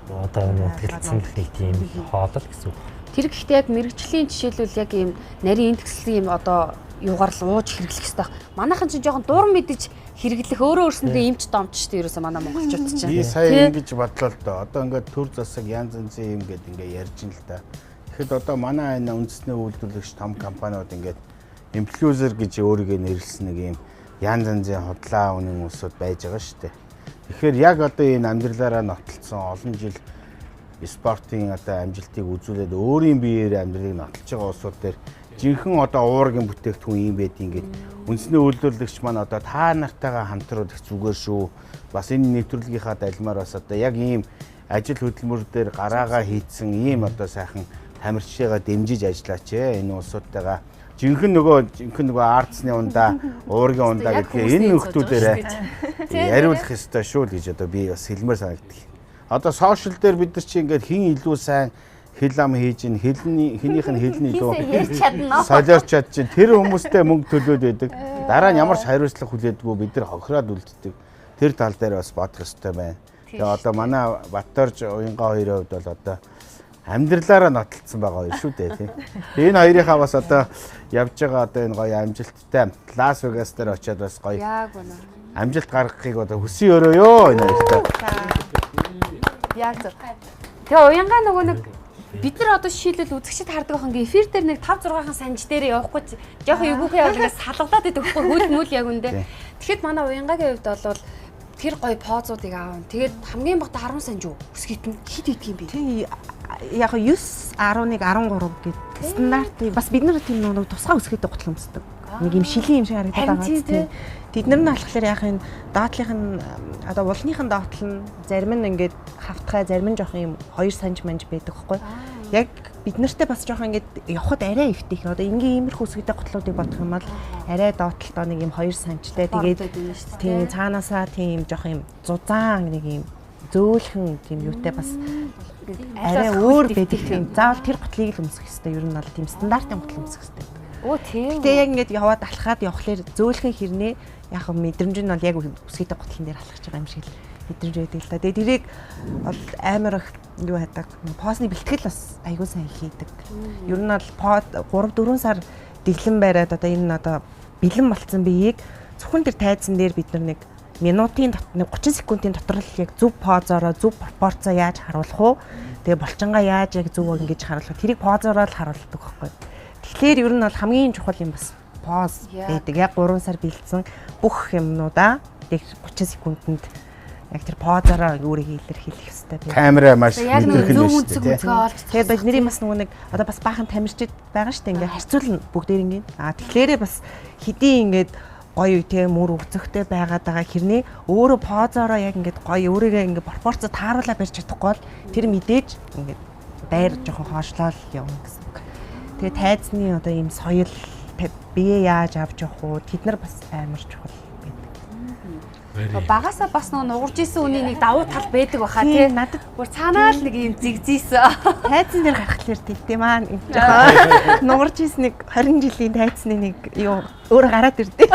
одоо нутгалцсан нэг тийм хоолол гэсэн үг. Тэр гэхдээ яг мэрэгжлийн жишээлбэл яг ийм нарийн интгслийн юм одоо юугаар л ууж хэрэглэх хэрэгтэй. Манайхан чинь жоохон дур мэдэж хэрэглэх өөрөө өөрсөндөө эмч домч шүү дээ ерөөсөө манай монголчууд чинь. Би сая ингэж бодлоо л доо. Одоо ингээд төр засаг янз янзын юм гээд ингээд ярьж ин л та. Тэгэхэд одоо манай энэ үндэсний үйлдвэрлэгч том компаниуд ингээд инфлюенсер гэж өөрийгөө нэрлсэн нэг юм янз янзын худлаа үнэн усуд байж байгаа шүү дээ. Тэгэхээр яг одоо энэ амьдралаараа нотолцсон олон жил спортын одоо амжилтыг үзүүлээд өөрийн биеэр амьдралыг нотолж байгаа улсууд дээр жинхэнэ одоо уургийн бүтээгдэхүүн юм байдгийг ингээд үндэсний үйлдвэрлэгч маань одоо та нартайгаа хамтраад их зүгээр шүү. Бас энэ нэвтрүүлгийнхаа далмаар бас одоо яг ийм ажил хөдөлмөр дээр гараагаа хийцэн ийм одоо сайхан тамирчдаа дэмжиж ажиллаач энэ улсуудтайгаа жинхэнэ нөгөө ардсны ундаа уургийн ундаа гэдгийг энэ нөхдүүдээрээ яриулах ёстой шүү гэж одоо би бас хэлмээр санагддаг. Одоо сошиал дээр бид нар чи ингээд хин илүү сайн хэл ам хийж ин хэнийх нь хэлний илүү солиорч чадчих. Тэр хүмүүстэй мөнгө төлөөд байдаг. Дараа нь ямар ч хариуцлага хүлээдэггүй бид нар хохироод үлддэг. Тэр тал дээр бас бодох ёстой байна. Тэгээ одоо манай Баторж уянгаа хоёрын хувьд бол одоо амьдралаараа нотолцсон байгаа хоёр шүү дээ тийм. Энэ хоёрынхаа бас одоо явж байгаа одоо энэ гоё амжилттай Лас Вегас дээр очиад бас гоё амжилт гаргахыг одоо хүсье өрөөё энэ хоёртай. Яг зөв. Тэгээ уянгаа нөгөө нэг бид нар одоо шийдэл үзэгчд хардаг байх ингээ эфир дээр нэг 5 6хан санж дээр явахгүй жоохон эвгүйхээ бол ингээ салгадаад идэх байхгүй хөл мөл яг үндэ. Тэгэхэд манай уянгагийн хувьд бол тэр гоё позуудыг аав. Тэгээд хамгийн багта 10 санж юу өсгийт нь хит идэх юм би. Тий яг 9, 11, 13 гэдэг стандартыг бас бид нар тийм нэг тусгай үсгээтэй гутал өмсдөг. Нэг юм шилийн юм шиг харагдаад байгаа тийм. Тэд нар нь болохоор яг энэ доотлих нь одоо улныхан доотл нь зарим нь ингээд хавтгай, зарим нь жоох юм 2 санж манж байдаг байхгүй. Яг бид нартай бас жоох ингээд явхад арай ихтэй. Одоо ингийн иймэрхүү үсгээтэй гутлуудыг бодох юм бол арай доотлолтоо нэг юм 2 санжтай. Тэгээд тийм цаанаасаа тийм жоох юм зузаан нэг юм зөөлхөн тийм юутай бас арай өөр байдаг тийм. Заавал тэр гутлыг л өмсөх хэрэгтэй. Ер нь бол тийм стандартын гутал өмсөх хэрэгтэй. Оо тийм. Гэтэ яг ингээд яваад алхаад явхлаар зөөлхөн хэрнээ яг мэдрэмж нь бол яг үсгээтэй гутлын дээр алхаж байгаа юм шиг л мэдрэмж байдаг л да. Тэгээд тэрийг бол амар их юу хадаг. Постны бэлтгэл бас айгүй сайн хийдэг. Ер нь бол 3-4 сар дэглэн бариад одоо энэ одоо бэлэн болцсон биеийг зөвхөн тэр тайзан дээр бид нар нэг минутын дотор 30 секундын дотор л яг зөв позороо зөв пропорцоо яаж харуулах уу? Тэгээ булчингаа яаж яг зөв ингэж харуулах. Тэрийг позороо л харуулдаг байхгүй. Тэгэхээр ер нь бол хамгийн чухал юм бас поз байдаг. Яг 3 сар бэлдсэн бүх юмнуудаа яг 30 секундэд яг тэр позороо өөрийгөө илэрхийлэх хэрэгтэй байна. Камера маш яг зөв үнцэг олж. Тэгээд бидний бас нөгөө нэг одоо бас баахан тамирчид байгаа шүү дээ. Ингээ харьцуулна бүгдээр ингээ. Тэгэхээр бас хэдийн ингээд гоё тийм мөр өвцөгтэй байгаад байгаа хэрнээ өөрөө позороо яг ингээд гоё өөрийгөө ингээ пропорцоо тааруулаад барьж чадахгүй бол тэр мэдээж ингээд дайр жоохон хоошлол явна гэсэн. Тэгээ тайзны одоо ийм соёл бие яаж авч явах уу тэд нар бас амар чухал байдаг. Багасаа бас нөгөө нугарж исэн үний нэг давуу тал байдаг баха тий. Надад бүр цаанаа л нэг юм зигзийсэн. Тайзан дээр гарахлаар тэгдэм аа жоохон нугарж исэн нэг 20 жилийн тайзны нэг юу өөрөө гараад ирдээ.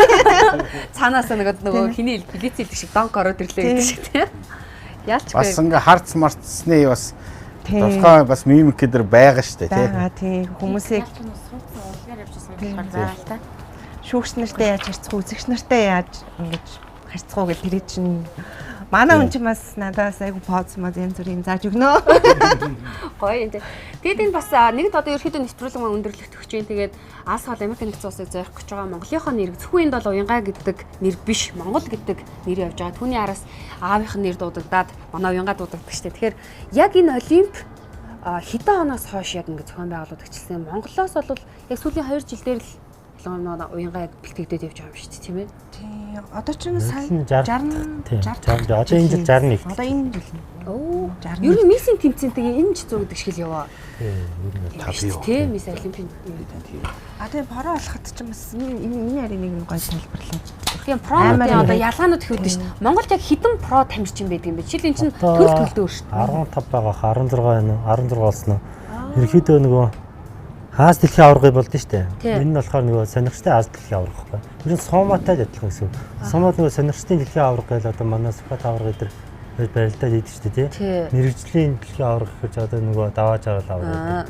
Цаанаасаа нөгөө хиний билет зэлдэг шиг донк ороод ирлээ гэдэг шиг тий. Яалчгүй. Бас ингээ харц марцсны бас тусгай бас мимик гэдэр байгаа штэ тий. Бага тий хүмүүсийг шүүгч нартай яаж харьцах уу, үзэгч нартай яаж ингэж харьцах уу гэл тэр чинь манай хүн чинь бас надаас айгу поз мод янз бүрийн зааж өгнө. Гоё энэ. Тэгээд энэ бас нэгд одоо ерөөхдөө нэвтрүүлэг өндөрлөлт өгч юм. Тэгээд Алс хол Америк нэгдсэн улсыг зорих гэж байгаа Монголынхоо нэр зөвхөн энд бол уянгаа гэдэг нэр биш, Монгол гэдэг нэр явж байгаа. Түүний араас аавынх нь нэр дуудагдаад манай уянгаа дуудагддаг штэ. Тэгэхээр яг энэ олимп хэдэн оноос хойш яг ингэ зохион байгуулалт өгчлсэн. Монголоос бол яг сүүлийн 2 жилдээр л уянгаа яг бэлтгэгдээд явж байгаа юм шүү дээ, тийм ээ. Тий. Одоо ч сая 60 одоо энэ жил 61. Одоо энэ жил. Оо. Ер нь миссийн тэмцээнтэйгээ энэ ч зураг дэвшил яваа. Тий, мисс олимпийн. Тэгээ паро болоход ч бас миний харин нэг гоё тайлбарлаа. Тийм промодын одоо ялгаанууд их үүдэн шүү дээ. Монголд яг хэдэн про тамирчин байдаг юм бэ? Жишээл энэ чинь төлөвлөлтөө шүү дээ. 15 байгаа 16 болсон. Ерөнхийдөө нөгөө Хаас дэлхийн аваргыг болдсон шүү дээ. Энэ нь болохоор нөгөө сонирхчтой Аз дэлхийн аварга байхгүй. Ер нь Соматай адилхан гэсэн. Сомад нөгөө сонирхчдын дэлхийн аварга гэж одоо манай Сүхбат аварга дээр барилдаад идэв шүү дээ тий. Мэргэжлийн дэлхийн аварга гэж одоо нөгөө давааж авал аварга.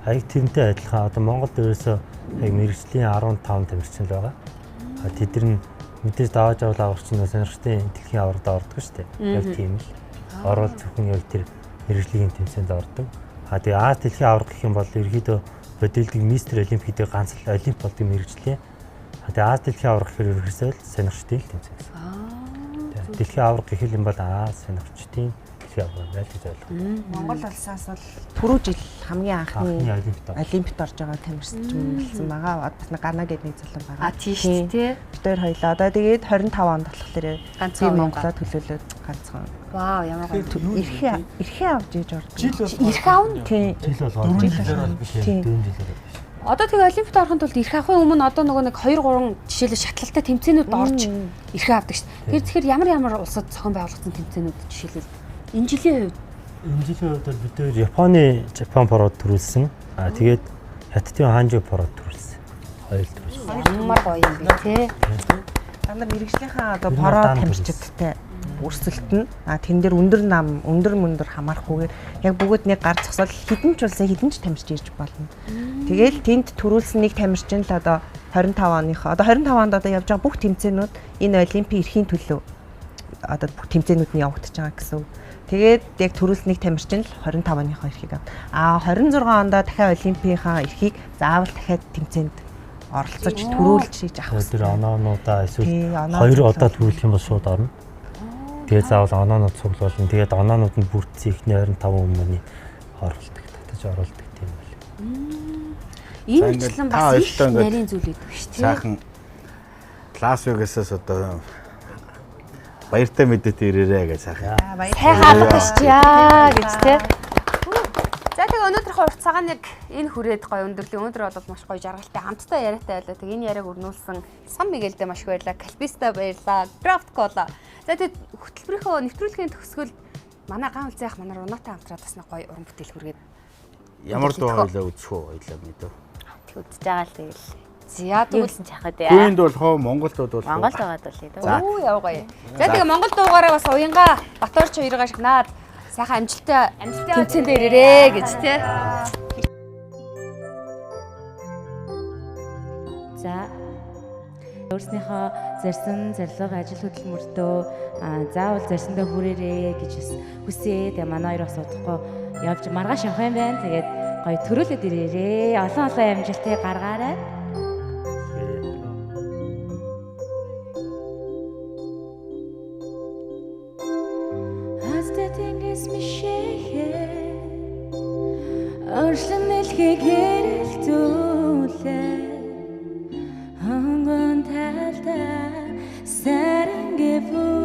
Аяг тэрнтэй адилхан одоо Монголд ерөөсөө яг мэргэжлийн 15 тамирчин л байгаа. Тэд нар мэдээж давааж авал аварч нөгөө сонирхчдын дэлхийн аваргад ордог шүү дээ. Яг тийм л. Орвол зөвхөн яг тэр мэргэжлийн тэмцээнд ордог. Тэгээ Аз дэлхийн аварга гэх юм бол ерөөдөө бодилдэг мистер олимп гэдэг ганц л олимп болдог мэргэжлээ. Тэгээ Аз дэлхийн аварга гэхээр ерөөсөө л сонирхчдын тэмцээн гэсэн. Дэлхийн аварга гэх юм бол Аз сонирхчдын дэлхийн аварга байл гэж ойлгоо. Монгол улсаас бол түрүү жил хамгийн анхны олимпиад орж байгаа тамирчин болсон байгаа. Бас Гана гэдэг нэг залуу байгаа. Тийм шүү дээ. Тэр хоёлоо одоо тэгээд 25 онд болохоор ганцхан Монголоо төлөөлөөд ганцхан. Вау, ямар гоё. Эрхээ авч ээж ордог. Эрх аавна? Тийм. Жил болгоо. Жил. Одоо тэгээ олимпиад орохын тулд эрх авахын өмнө одоо нөгөө нэг 2-3 жишээлбэл шатлалтай тэмцээнүүд орж эрх авдаг шүү дээ. Тэгэхээр ямар улсад зохион байгуулагдсан тэмцээнүүд жишээлбэл энэ жилийн хувьд бид нэр Японы Жапон пород төрүүлсэн. Тэгээд Хятадын Ханжо пород төрүүлсэн. Хоёр төрүүлсэн. Ямар гоё юм бэ те. Дандаа мэргэжлийнхаа одоо пород тамирчидтай өрсөлдөн. Тэн дээр өндөр мөндөр хамаарахгүйгээр яг бүгд нэг гар зогсоол хідэн ч улсаа хідэн ч тамирч ирж болно. Тэгэл тэнд төрүүлсэн нэг тамирчин л одоо 25 оныхоо одоо 25 онд одоо явж байгаа бүх тэмцээнүүд энэ олимпийн эрхийн төлөө одоо бүх тэмцээнүүд нь явагдаж байгаа гэсэн. Тэгээд яг төрүүлсэн нэг тамирчин л 25 оныхоо эрхийг авт. 26 онд дахиад олимпийнхаа эрхийг заавал дахиад тэмцээнд оролцож төрүүлж хийж авах. Тэр оноонуудаа эсвэл 2 удаа төрүүлэх юм бол шууд орно. Тэгээд заавал оноонууд цуглуулна. Тэгээд оноонууд нь бүрдсэн ихний 25 өмнөний оруулдаг, татаж оруулдаг тийм байл. Энэ ч бас их нарийн зүйл гэдэг шүү дээ. Сайхан Лас Вегасаас одоо баяртай мэдээд ирээрээ гэж сайхан. Сайхан ташчаа гэж тий. За тэгээ өнөөдрийнхөө урт цагааныг энэ хүрээд гоё өндөрлөө. Өнөөдөр бол маш гоё жаргалтай хамтдаа яриатай байлаа. Тэгээ энэ яриаг өрнүүлсэн Сан Мигелдээ маш их баярлалаа. Калписта баярлалаа. Craft Cola. За тэгээ хөтөлбөрийнхөө нэвтрүүлгийн төгсгөл манай ган үлзээх манай Рунатай хамтраад бас нэг гоё уран бүтээл хүргээд Ямар дуу хойлоо үзэх үү ойлоо мэдв. Үзэж байгаа л тэгэл. За тэгвэл чахаад яа. Гүнд болох уу, Монголд бол Монголд байгаа дуулъя. Оо явгая. За тэгээ Монгол дуугаараа бас уянга Баторч хоёроо шагнаад сайхан амжилттай тэмцээнд ирээрээ гэж тий. За өөрснийхөө зарсан зорилго ажил хөдөлмөртөө заавал зарсандаа хүрээрээ гэж хүсээ. Тэгээ манай хоёр бас удахгүй явж маргааш явах юм байна. Тэгээд гоё төрүүлээд ирээрээ. Олон амжилтыг гаргаарай. Оршлон нэлхийг хэрэлдүүлээ Хонгон талдаа сарангэвүү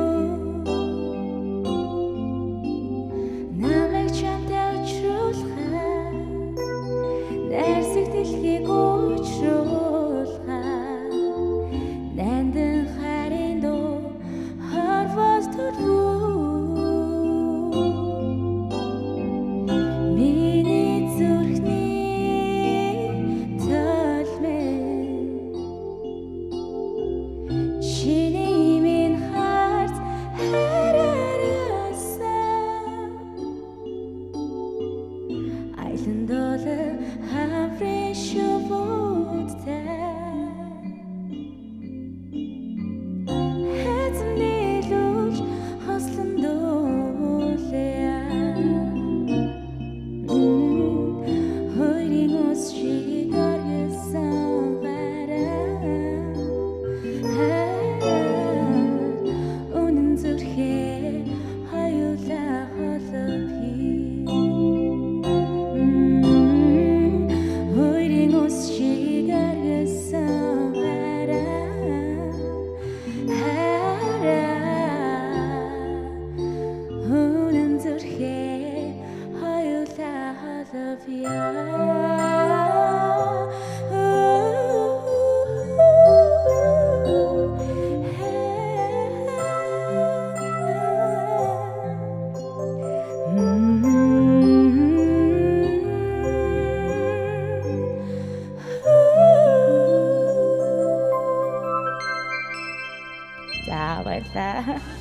Намайг чамтай учруулахаа Найрсаг дэлхийг учруулахаа Нандин харин дуу хорвоос төрвүү За баярлалаа.